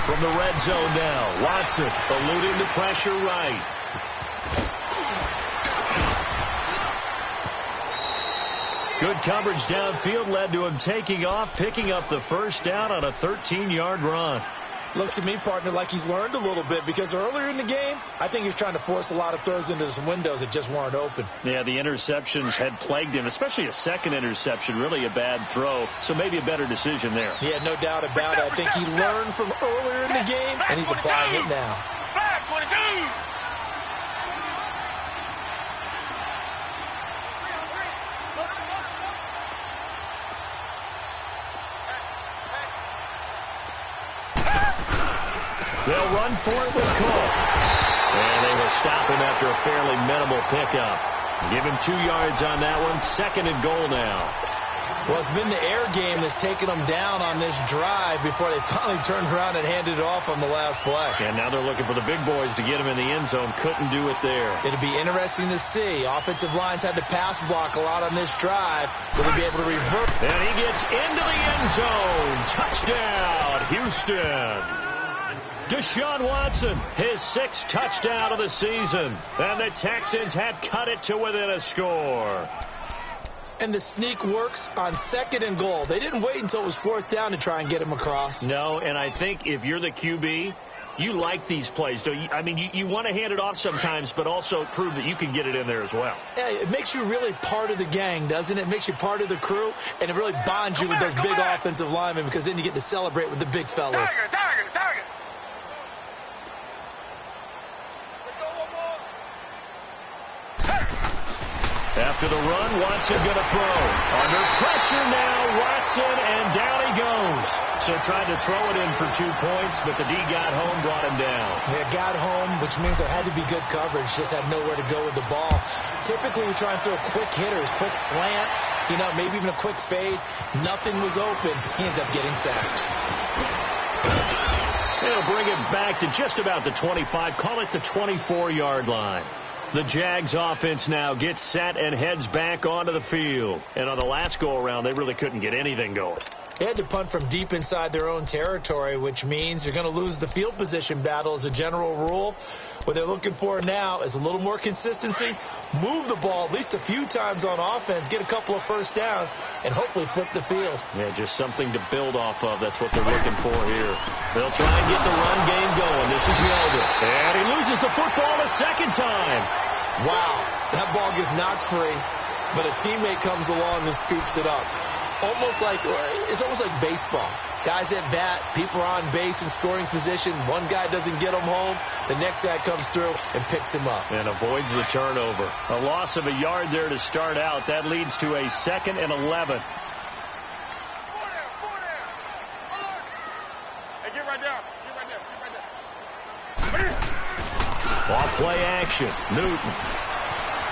Speaker 2: From the red zone now, Watson eluding the pressure right. Good coverage downfield led to him taking off, picking up the first down on a 13-yard run.
Speaker 4: Looks to me, partner, like he's learned a little bit, because earlier in the game, I think he was trying to force a lot of throws into some windows that just weren't open.
Speaker 2: Yeah, the interceptions had plagued him, especially a second interception, really a bad throw, so maybe a better decision there.
Speaker 4: Yeah, no doubt about it. I think he learned from earlier in the game, and he's applying it now.
Speaker 3: Flag 22.
Speaker 2: They'll run for it with Cook. And they will stop him after a fairly minimal pickup. Give him 2 yards on that one. 2nd and goal now.
Speaker 4: Well, it's been the air game that's taken them down on this drive before they finally turned around and handed it off on the last play.
Speaker 2: And now they're looking for the big boys to get him in the end zone. Couldn't do it there.
Speaker 4: It'll be interesting to see. Offensive lines had to pass block a lot on this drive. Will they be able to revert?
Speaker 2: And he gets into the end zone. Touchdown, Houston. Deshaun Watson, his 6th touchdown of the season. And the Texans have cut it to within a score.
Speaker 4: And the sneak works on 2nd and goal. They didn't wait until it was 4th down to try and get him across.
Speaker 2: No, and I think if you're the QB, you like these plays. Don't you? I mean, you want to hand it off sometimes, but also prove that you can get it in there as well.
Speaker 4: Yeah, it makes you really part of the gang, doesn't it? It makes you part of the crew, and it really bonds you with those big offensive linemen, because then you get to celebrate with the big fellas.
Speaker 3: Target.
Speaker 2: After the run, Watson going to throw. Under pressure now, Watson, and down he goes. So tried to throw it in for 2 points, but the D got home, brought him down.
Speaker 4: Yeah, got home, which means there had to be good coverage. Just had nowhere to go with the ball. Typically, we try and throw quick hitters, quick slants, maybe even a quick fade. Nothing was open. He ends up getting sacked.
Speaker 2: They'll bring it back to just about the 25. Call it the 24-yard line. The Jags offense now gets set and heads back onto the field. And on the last go-around, they really couldn't get anything going.
Speaker 4: They had to punt from deep inside their own territory, which means you're going to lose the field position battle as a general rule. What they're looking for now is a little more consistency, move the ball at least a few times on offense, get a couple of first downs, and hopefully flip the field.
Speaker 2: Yeah, just something to build off of. That's what they're looking for here. They'll try and get the run game going. This is Yeldon. And he loses the football a second time.
Speaker 4: Wow, that ball gets knocked free, but a teammate comes along and scoops it up. It's almost like baseball. Guys at bat, people are on base in scoring position. One guy doesn't get him home. The next guy comes through and picks him up.
Speaker 2: And avoids the turnover. A loss of a yard there to start out. That leads to a 2nd and 11.
Speaker 3: Hey, get right down.
Speaker 2: Off play action. Newton.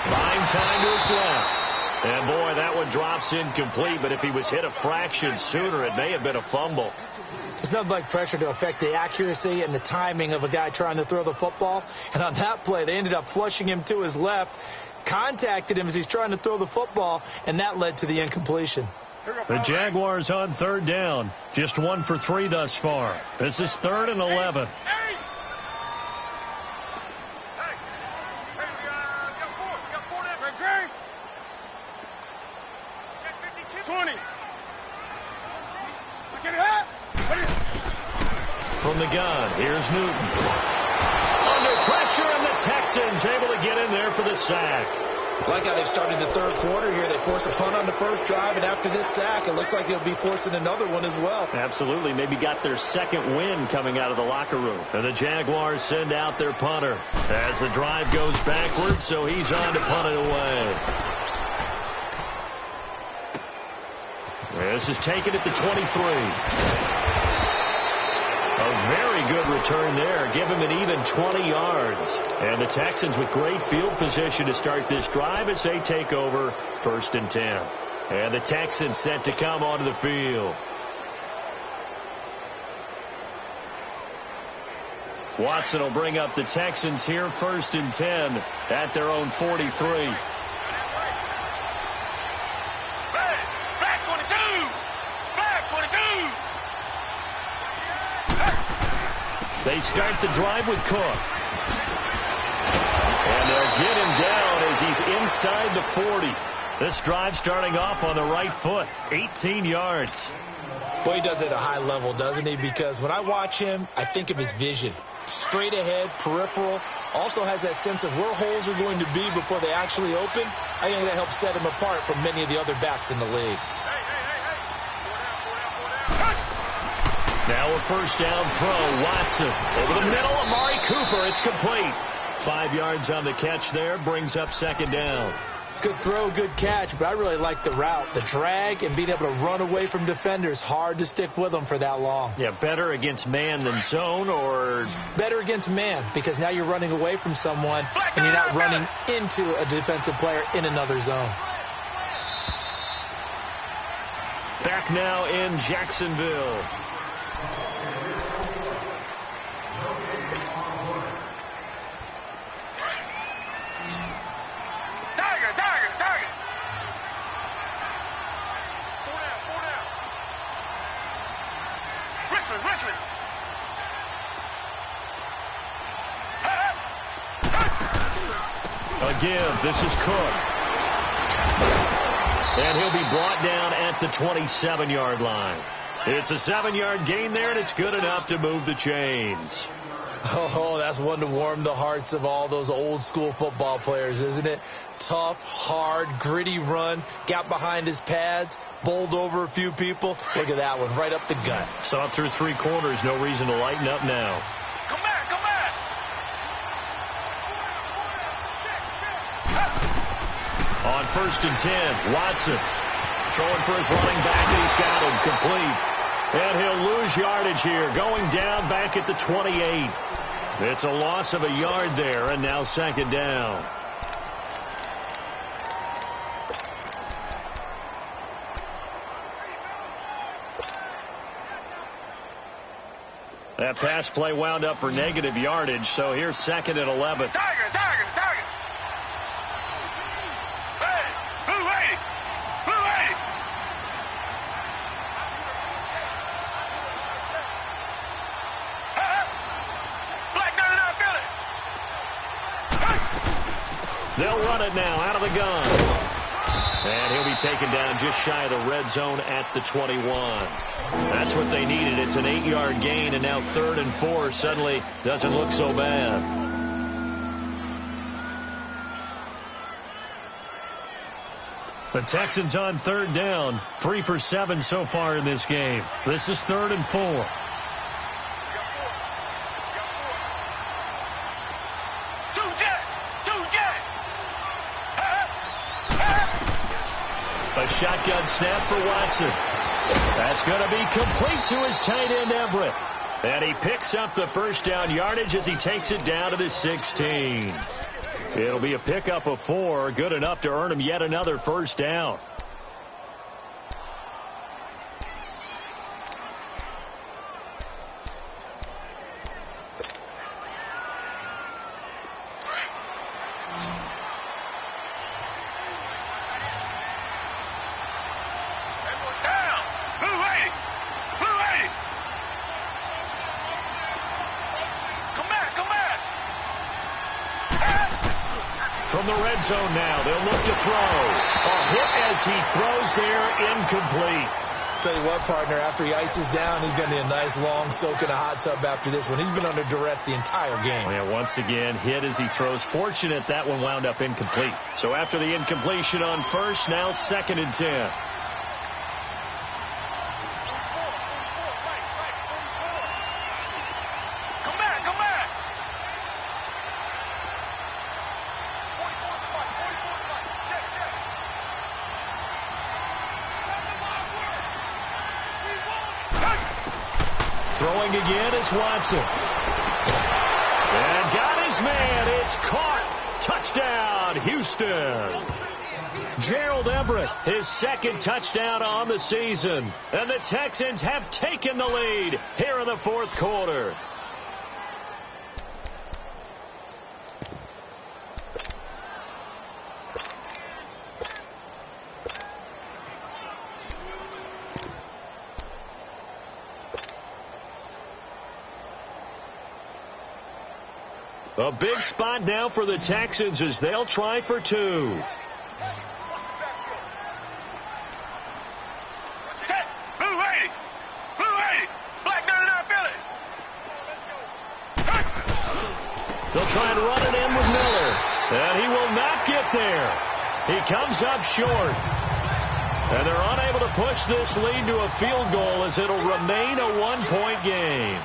Speaker 2: Buying time to his left. And, boy, that one drops incomplete, but if he was hit a fraction sooner, it may have been a fumble.
Speaker 4: It's nothing like pressure to affect the accuracy and the timing of a guy trying to throw the football. And on that play, they ended up flushing him to his left, contacted him as he's trying to throw the football, and that led to the incompletion.
Speaker 2: The Jaguars on 3rd down. Just 1 for 3 thus far. This is 3rd and 11. From the gun, here's Newton. Under pressure, and the Texans able to get in there for the sack.
Speaker 4: Like how they've started the 3rd quarter here. They forced a punt on the first drive, and after this sack, it looks like they'll be forcing another one as well.
Speaker 2: Absolutely. Maybe got their 2nd win coming out of the locker room. And the Jaguars send out their punter as the drive goes backwards, so he's on to punt it away. This is taken at the 23. A very good return there. Give him an even 20 yards. And the Texans with great field position to start this drive as they take over 1st and 10. And the Texans set to come onto the field. Watson will bring up the Texans here 1st and 10 at their own 43. They start the drive with Cook. And they'll get him down as he's inside the 40. This drive starting off on the right foot. 18 yards.
Speaker 4: Boy, he does it at a high level, doesn't he? Because when I watch him, I think of his vision. Straight ahead, peripheral. Also has that sense of where holes are going to be before they actually open. I think that helps set him apart from many of the other backs in the league.
Speaker 2: Now a 1st down throw. Watson over the middle. Amari Cooper. It's complete. 5 yards on the catch there. Brings up 2nd down.
Speaker 4: Good throw, good catch, but I really like the route. The drag and being able to run away from defenders. Hard to stick with them for that long.
Speaker 2: Yeah, better against man than zone, or?
Speaker 4: Better against man, because now you're running away from someone and you're not running into a defensive player in another zone.
Speaker 2: Back now in Jacksonville. Give. This is Cook. And he'll be brought down at the 27-yard line. It's a 7-yard gain there, and it's good enough to move the chains.
Speaker 4: Oh, that's one to warm the hearts of all those old-school football players, isn't it? Tough, hard, gritty run. Got behind his pads, bowled over a few people. Look at that one, right up the gut.
Speaker 2: Saw through 3 quarters. No reason to lighten up now.
Speaker 3: Come back, come back.
Speaker 2: On 1st and 10, Watson throwing for his running back, and he's got him complete. And he'll lose yardage here, going down back at the 28. It's a loss of a yard there, and now 2nd down. That pass play wound up for negative yardage, so here's 2nd and 11.
Speaker 3: Tiger, tiger, tiger. Hey, blue lady, blue lady. Black 99 Philly.
Speaker 2: They'll run it now out of the gun. And he'll be taken down just shy of the red zone at the 21. That's what they needed. It's an 8-yard gain, and now 3rd and 4 suddenly doesn't look so bad. The Texans on 3rd down, 3 for 7 so far in this game. This is 3rd and 4. A shotgun snap for Watson. That's going to be complete to his tight end, Everett. And he picks up the 1st down yardage as he takes it down to the 16. It'll be a pickup of 4, good enough to earn him yet another 1st down. The red zone now. They'll look to throw. A hit as he throws there, incomplete.
Speaker 4: Tell you what, partner, after he ices down, he's going to need a nice long soak in a hot tub after this one. He's been under duress the entire game.
Speaker 2: Yeah, once again, hit as he throws. Fortunate that one wound up incomplete. So after the incompletion on 1st, now 2nd and 10. Throwing again is Watson. And got his man. It's caught. Touchdown, Houston. Gerald Everett, his second touchdown on the season. And the Texans have taken the lead here in the fourth quarter. A big spot now for the Texans as they'll try for two. They'll try and run it in with Miller. And he will not get there. He comes up short. And they're unable to push this lead to a field goal as it'll remain a one-point game.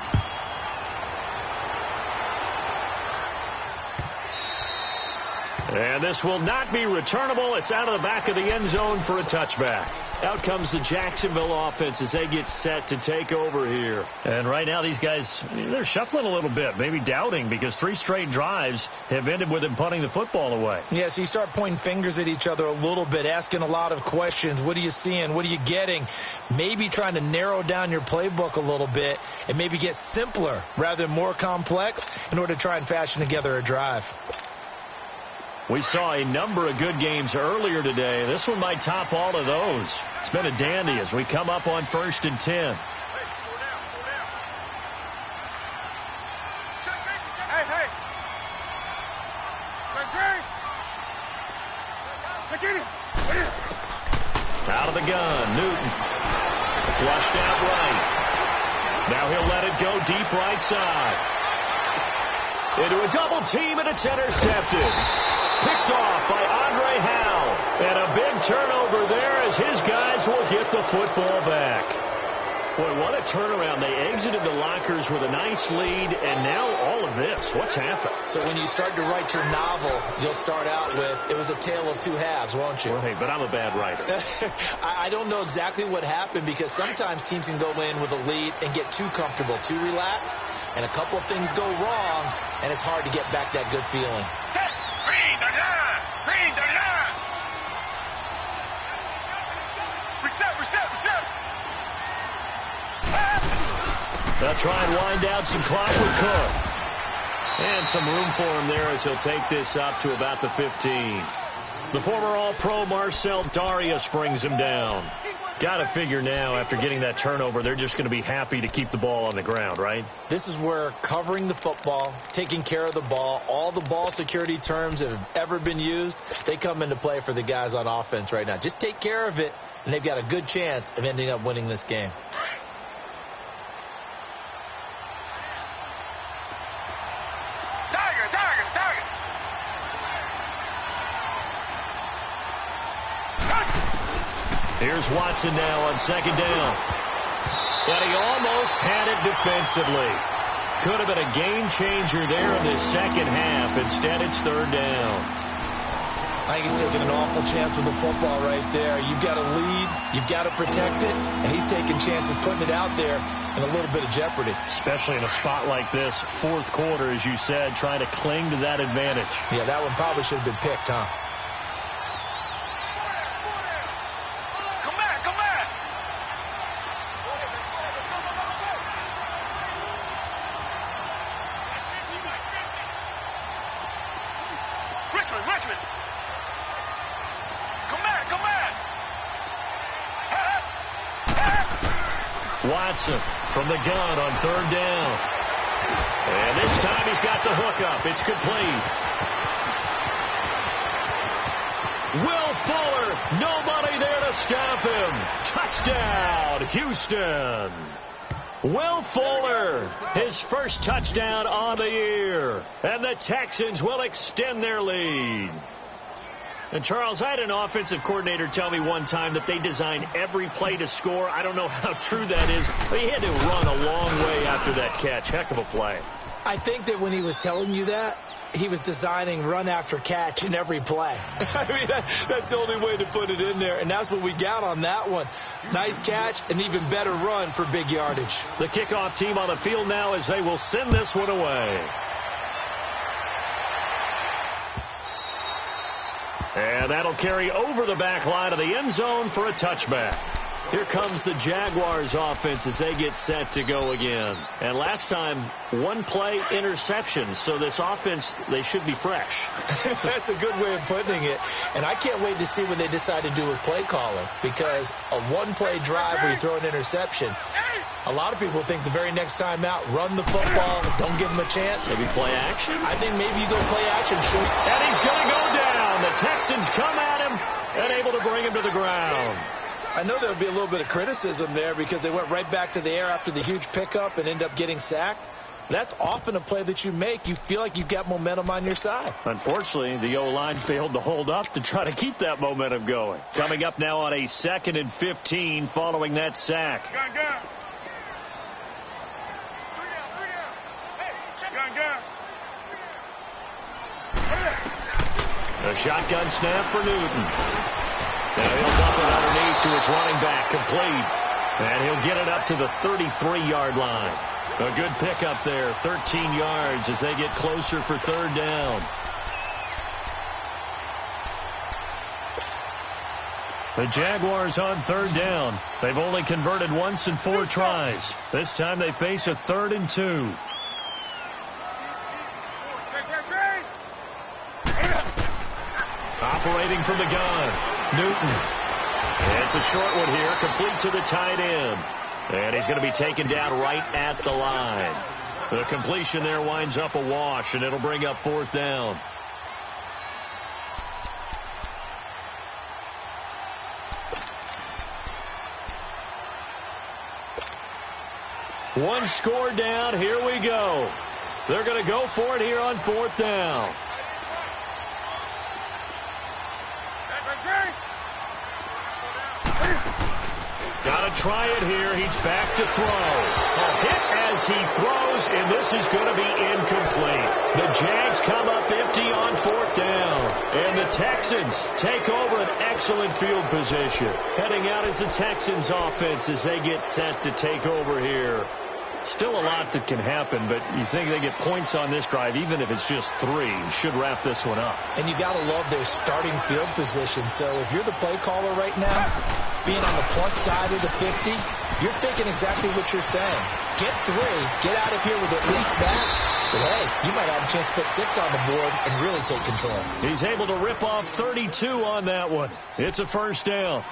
Speaker 2: And this will not be returnable. It's out of the back of the end zone for a touchback. Out comes the Jacksonville offense as they get set to take over here. And right now these guys, they're shuffling a little bit, maybe doubting, because 3 straight drives have ended with them punting the football away.
Speaker 4: Yeah, so you start pointing fingers at each other a little bit, asking a lot of questions. What are you seeing? What are you getting? Maybe trying to narrow down your playbook a little bit and maybe get simpler rather than more complex in order to try and fashion together a drive.
Speaker 2: We saw a number of good games earlier today. This one might top all of those. It's been a dandy as we come up on 1st and 10. Out of the gun, Newton. Flushed out right. Now he'll let it go deep right side. Into a double team, and it's intercepted. Picked off by Andre Howell. And a big turnover there as his guys will get the football back. Boy, what a turnaround. They exited the lockers with a nice lead, and now all of this. What's happened?
Speaker 4: So when you start to write your novel, you'll start out with, it was a tale of two halves, won't you?
Speaker 2: Right, but I'm a bad writer.
Speaker 4: I don't know exactly what happened, because sometimes teams can go in with a lead and get too comfortable, too relaxed, and a couple of things go wrong, and it's hard to get back that good feeling.
Speaker 3: Green the line! Green the line! Reset!
Speaker 2: They'll try and wind down some clock with Cook. And some room for him there as he'll take this up to about the 15. The former All-Pro Marcel Darius brings him down. Got to figure now, after getting that turnover, they're just going to be happy to keep the ball on the ground, right?
Speaker 4: This is where covering the football, taking care of the ball, all the ball security terms that have ever been used, they come into play for the guys on offense right now. Just take care of it, and they've got a good chance of ending up winning this game.
Speaker 2: Here's Watson now on 2nd down. And he almost had it defensively. Could have been a game changer there in this second half. Instead, it's 3rd down.
Speaker 4: I think he's taking an awful chance with the football right there. You've got to lead. You've got to protect it. And he's taking chances putting it out there in a little bit of jeopardy.
Speaker 2: Especially in a spot like this, 4th quarter, as you said, trying to cling to that advantage.
Speaker 4: Yeah, that one probably should have been picked, huh?
Speaker 3: Richmond! Come back!
Speaker 2: Watson from the gun on 3rd down. And this time he's got the hook up. It's complete. Will Fuller, nobody there to stop him. Touchdown, Houston. Will Fuller, his first touchdown on the year. And the Texans will extend their lead. And, Charles, I had an offensive coordinator tell me one time that they design every play to score. I don't know how true that is, but he had to run a long way after that catch. Heck of a play.
Speaker 4: I think that when he was telling you that, he was designing run after catch in every play. I mean, that's the only way to put it in there, and that's what we got on that one. Nice catch, and even better run for big yardage.
Speaker 2: The kickoff team on the field now as they will send this one away. And that'll carry over the back line of the end zone for a touchback. Here comes the Jaguars offense as they get set to go again. And last time, one play interception. So this offense, they should be fresh.
Speaker 4: That's a good way of putting it. And I can't wait to see what they decide to do with play calling. Because a one-play drive where you throw an interception, a lot of people think the very next time out, run the football, don't give them a chance.
Speaker 2: Maybe play action?
Speaker 4: I think maybe you go play action.
Speaker 2: And he's going to go down. The Texans come at him and able to bring him to the ground.
Speaker 4: I know there'll be a little bit of criticism there because they went right back to the air after the huge pickup and end up getting sacked. That's often a play that you make. You feel like you've got momentum on your side.
Speaker 2: Unfortunately, the O-line failed to hold up to try to keep that momentum going. Coming up now on a 2nd and 15 following that sack.
Speaker 3: Gun.
Speaker 2: A shotgun snap for Newton. Now he'll dump it underneath to his running back, complete. And he'll get it up to the 33-yard line. A good pickup there, 13 yards as they get closer for 3rd down. The Jaguars on 3rd down. They've only converted once in 4 tries. This time they face a 3rd and 2. Operating from the gun. Newton. It's a short one here, complete to the tight end. And he's going to be taken down right at the line. The completion there winds up a wash, and it'll bring up 4th down. One score down. Here we go. They're going to go for it here on 4th down. Got to try it here. He's back to throw. A hit as he throws, and this is going to be incomplete. The Jags come up empty on 4th down. And the Texans take over an excellent field position. Heading out is the Texans offense as they get set to take over here. Still a lot that can happen, but you think they get points on this drive, even if it's just 3, should wrap this one up.
Speaker 4: And you got to love their starting field position. So if you're the play caller right now, being on the plus side of the 50, you're thinking exactly what you're saying. Get 3, get out of here with at least that. But hey, you might have a chance to put 6 on the board and really take control.
Speaker 2: He's able to rip off 32 on that one. It's a 1st down.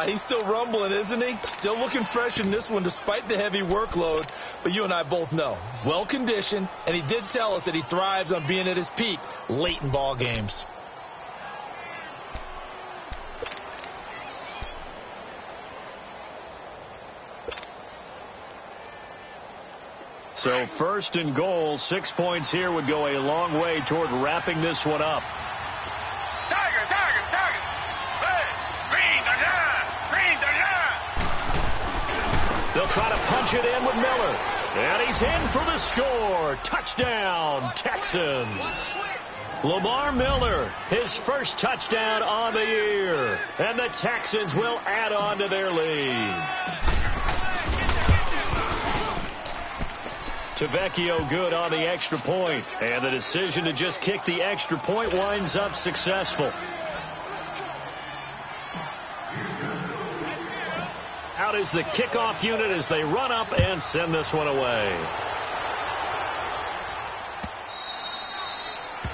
Speaker 4: He's still rumbling, isn't he? Still looking fresh in this one despite the heavy workload. But you and I both know, well-conditioned, and he did tell us that he thrives on being at his peak late in ball games.
Speaker 2: So 1st and goal, 6 points here would go a long way toward wrapping this one up.
Speaker 3: Tiger.
Speaker 2: They'll try to punch it in with Miller. And he's in for the score. Touchdown, Texans. Lamar Miller, his first touchdown on the year. And the Texans will add on to their lead. Tavecchio good on the extra point. And the decision to just kick the extra point winds up successful. Out is the kickoff unit as they run up and send this one away.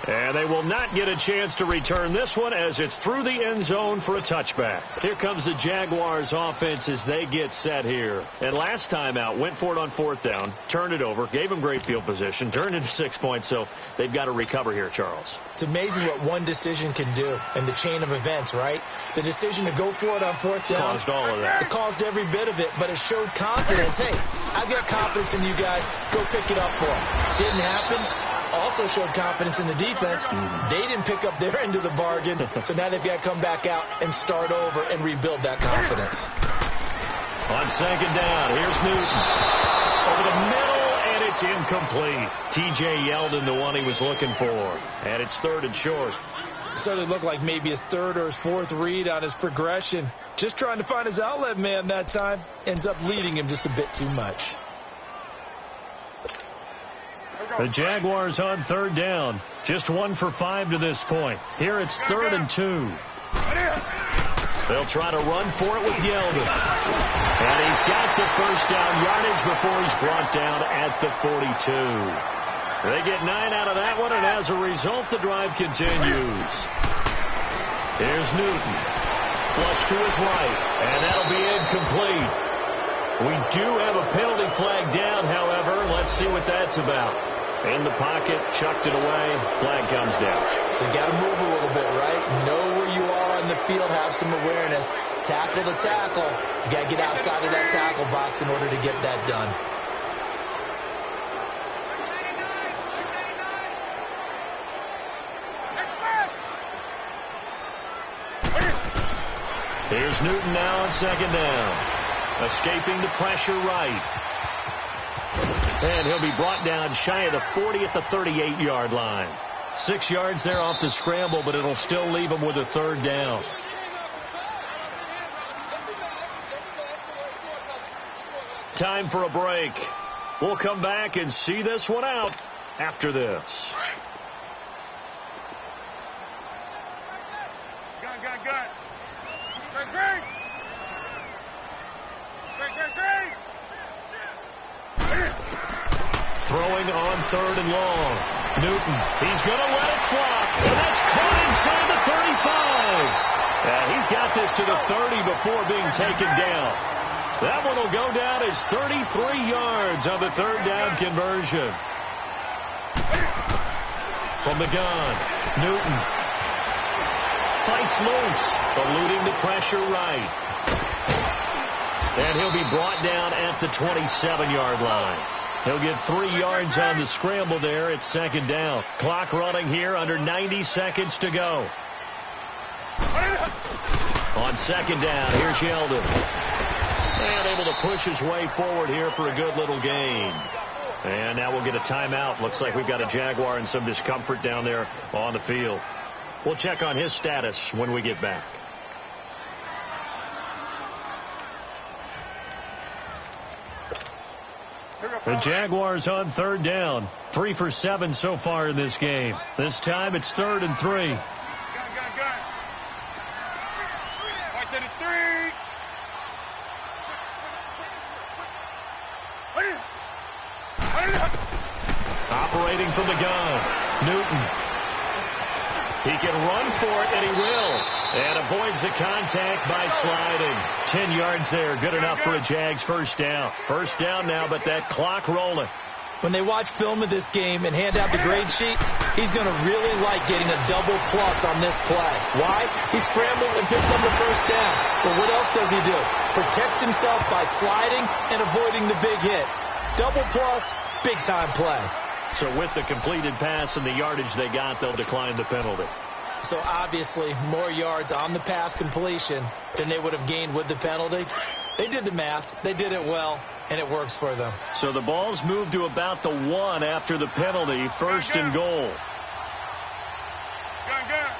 Speaker 2: And they will not get a chance to return this one as it's through the end zone for a touchback. Here comes the Jaguars offense as they get set here. And last time out, went for it on 4th down, turned it over, gave them great field position, turned into 6 points, so they've got to recover here, Charles.
Speaker 4: It's amazing what one decision can do in the chain of events, right? The decision to go for it on 4th down.
Speaker 2: Caused all of that.
Speaker 4: It caused every bit of it, but it showed confidence. Hey, I've got confidence in you guys. Go pick it up for them. Didn't happen. Also showed confidence in the defense. They didn't pick up their end of the bargain, so now they've got to come back out and start over and rebuild that confidence.
Speaker 2: On 2nd down, here's Newton. Over the middle, and It's incomplete. T.J. Yeldon, the one he was looking for. And it's 3rd and short.
Speaker 4: Certainly looked like maybe his 3rd or his 4th read on his progression. Just trying to find his outlet man that time. Ends up leading him just a bit too much.
Speaker 2: The Jaguars on 3rd down. Just 1 for 5 to this point. Here it's 3rd and 2. They'll try to run for it with Yeldon. And he's got the first down yardage before he's brought down at the 42. They get 9 out of that one, and as a result, the drive continues. Here's Newton. Flush to his right, and that'll be incomplete. We do have a penalty flag down, however. Let's see what that's about. In the pocket, chucked it away, flag comes down.
Speaker 4: So you got to move a little bit, right? Know where you are on the field, have some awareness. Tackle to tackle. You got to get outside of that tackle box in order to get that done.
Speaker 2: Here's Newton now on 2nd down. Escaping the pressure right. And he'll be brought down shy of the 40 at the 38-yard line. 6 yards there off the scramble, but it'll still leave him with a 3rd down. Time for a break. We'll come back and see this one out after this.
Speaker 3: Gun. Great.
Speaker 2: Throwing on 3rd and long. Newton, he's going to let it flop, and that's caught inside the 35. And he's got this to the 30 before being taken down. That one will go down as 33 yards on the 3rd down conversion. From the gun, Newton fights loose, eluding the pressure right. And he'll be brought down at the 27-yard line. He'll get 3 yards on the scramble there at 2nd down. Clock running here, under 90 seconds to go. On 2nd down, here's Yeldon. And able to push his way forward here for a good little gain. And now we'll get a timeout. Looks like we've got a Jaguar in some discomfort down there on the field. We'll check on his status when we get back. The Jaguars on 3rd down. 3 for 7 so far in this game. This time it's 3rd and 3.
Speaker 3: Gun. Right to the 3.
Speaker 2: Operating from the gun. Newton. He can run for it, and he will. And avoids the contact by sliding. 10 yards there. Good enough for a Jags first down. First down now, but that clock rolling.
Speaker 4: When they watch film of this game and hand out the grade sheets, he's going to really like getting a double plus on this play. Why? He scrambles and picks up the first down. But what else does he do? Protects himself by sliding and avoiding the big hit. Double plus, big-time play.
Speaker 2: So with the completed pass and the yardage they got, they'll decline the penalty.
Speaker 4: So obviously more yards on the pass completion than they would have gained with the penalty. They did the math. They did it well, and it works for them.
Speaker 2: So the ball's moved to about the 1 after the penalty. 1st and goal.
Speaker 3: Gun. Gun.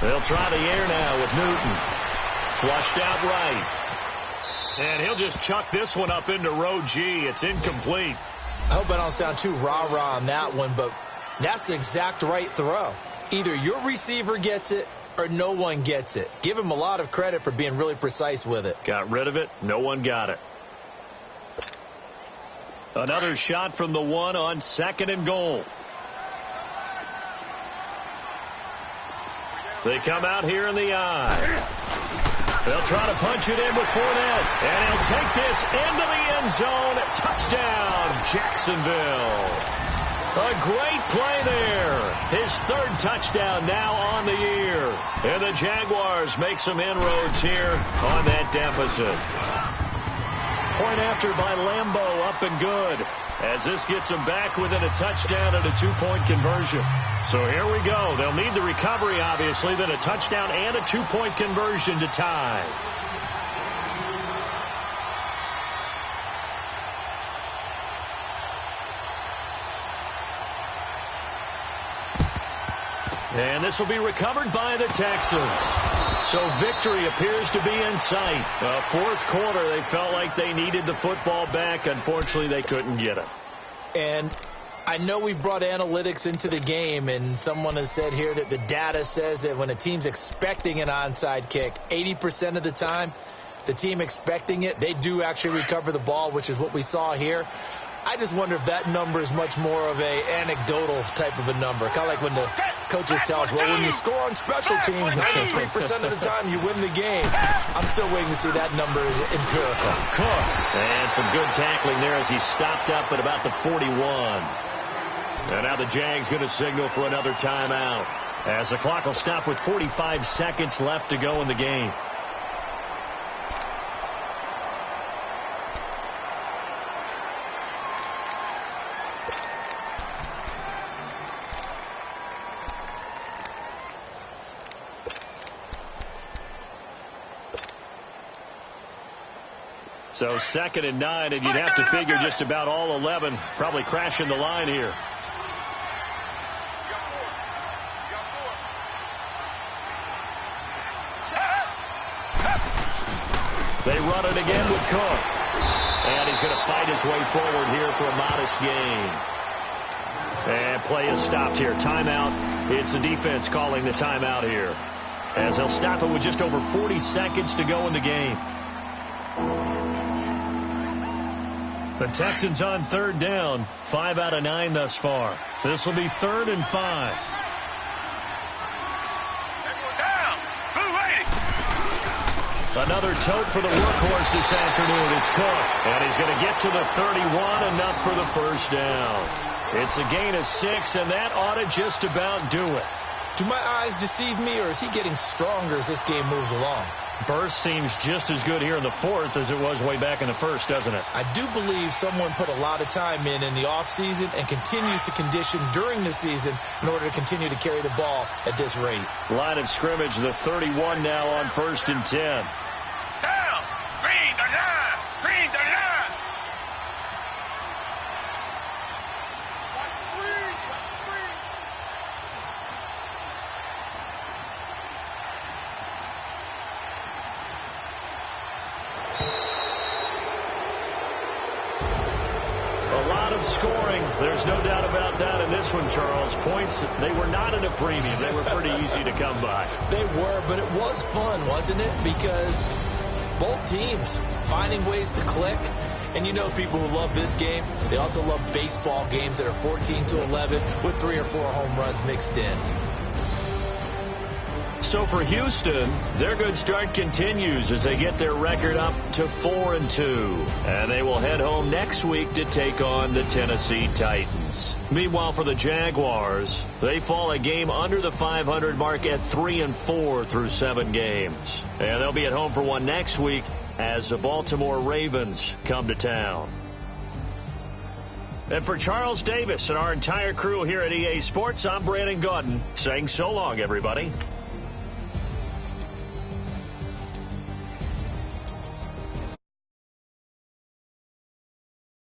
Speaker 2: They'll try the air now with Newton. Flushed out right. And he'll just chuck this one up into row G. It's incomplete.
Speaker 4: I hope I don't sound too rah-rah on that one, but that's the exact right throw. Either your receiver gets it or no one gets it. Give him a lot of credit for being really precise with it.
Speaker 2: Got rid of it. No one got it. Another shot from the 1 on 2nd and goal. They come out here in the eye. They'll try to punch it in with Fournette. And he'll take this into the end zone. Touchdown, Jacksonville. A great play there. His 3rd touchdown now on the year. And the Jaguars make some inroads here on that deficit. point after by Lambeau, up and good, as this gets them back within a touchdown and a 2-point conversion. So here we go. They'll need the recovery, obviously, then a touchdown and a 2-point conversion to tie. And this will be recovered by the Texans. So victory appears to be in sight. Fourth quarter, they felt like they needed the football back. Unfortunately, they couldn't get it.
Speaker 4: And I know we brought analytics into the game, and someone has said here that the data says that when a team's expecting an onside kick, 80% of the time, the team expecting it, they do actually recover the ball, which is what we saw here. I just wonder if that number is much more of a anecdotal type of a number. Kind of like when the coaches tell us, well, when you score on special teams, 93% of the time you win the game. I'm still waiting to see that number is empirical.
Speaker 2: Cook. And some good tackling there as he stopped up at about the 41. And now the Jags going to signal for another timeout, as the clock will stop with 45 seconds left to go in the game. So 2nd and 9, and you'd have to figure just about all 11 probably crashing the line here. They run it again with Cook. And he's going to fight his way forward here for a modest gain. And play is stopped here. Timeout. It's the defense calling the timeout here, as they'll stop it with just over 40 seconds to go in the game. The Texans on 3rd down, 5 out of 9 thus far. This will be 3rd and 5. Another tote for the workhorse this afternoon. It's Cook, and he's going to get to the 31, enough for the first down. It's a gain of 6, and that ought to just about do it.
Speaker 4: Do my eyes deceive me, or is he getting stronger as this game moves along?
Speaker 2: Burst seems just as good here in the 4th as it was way back in the 1st, doesn't it?
Speaker 4: I do believe someone put a lot of time in the offseason and continues to condition during the season in order to continue to carry the ball at this rate.
Speaker 2: Line of scrimmage, the 31 now on 1st and 10.
Speaker 3: Down! Green the line! Green the line! Watch screen! Watch screen!
Speaker 2: A lot of scoring. There's no doubt about that in this one, Charles. Points, they were not at a premium. They were pretty easy to come by.
Speaker 4: They were, but it was fun, wasn't it? Because both teams finding ways to click. And you know, people who love this game, they also love baseball games that are 14-11 with 3 or 4 home runs mixed in.
Speaker 2: So for Houston, their good start continues as they get their record up to 4-2. And they will head home next week to take on the Tennessee Titans. Meanwhile, for the Jaguars, they fall a game under the 500 mark at 3-4 through 7 games. And they'll be at home for one next week as the Baltimore Ravens come to town. And for Charles Davis and our entire crew here at EA Sports, I'm Brandon Gaudin saying so long, everybody.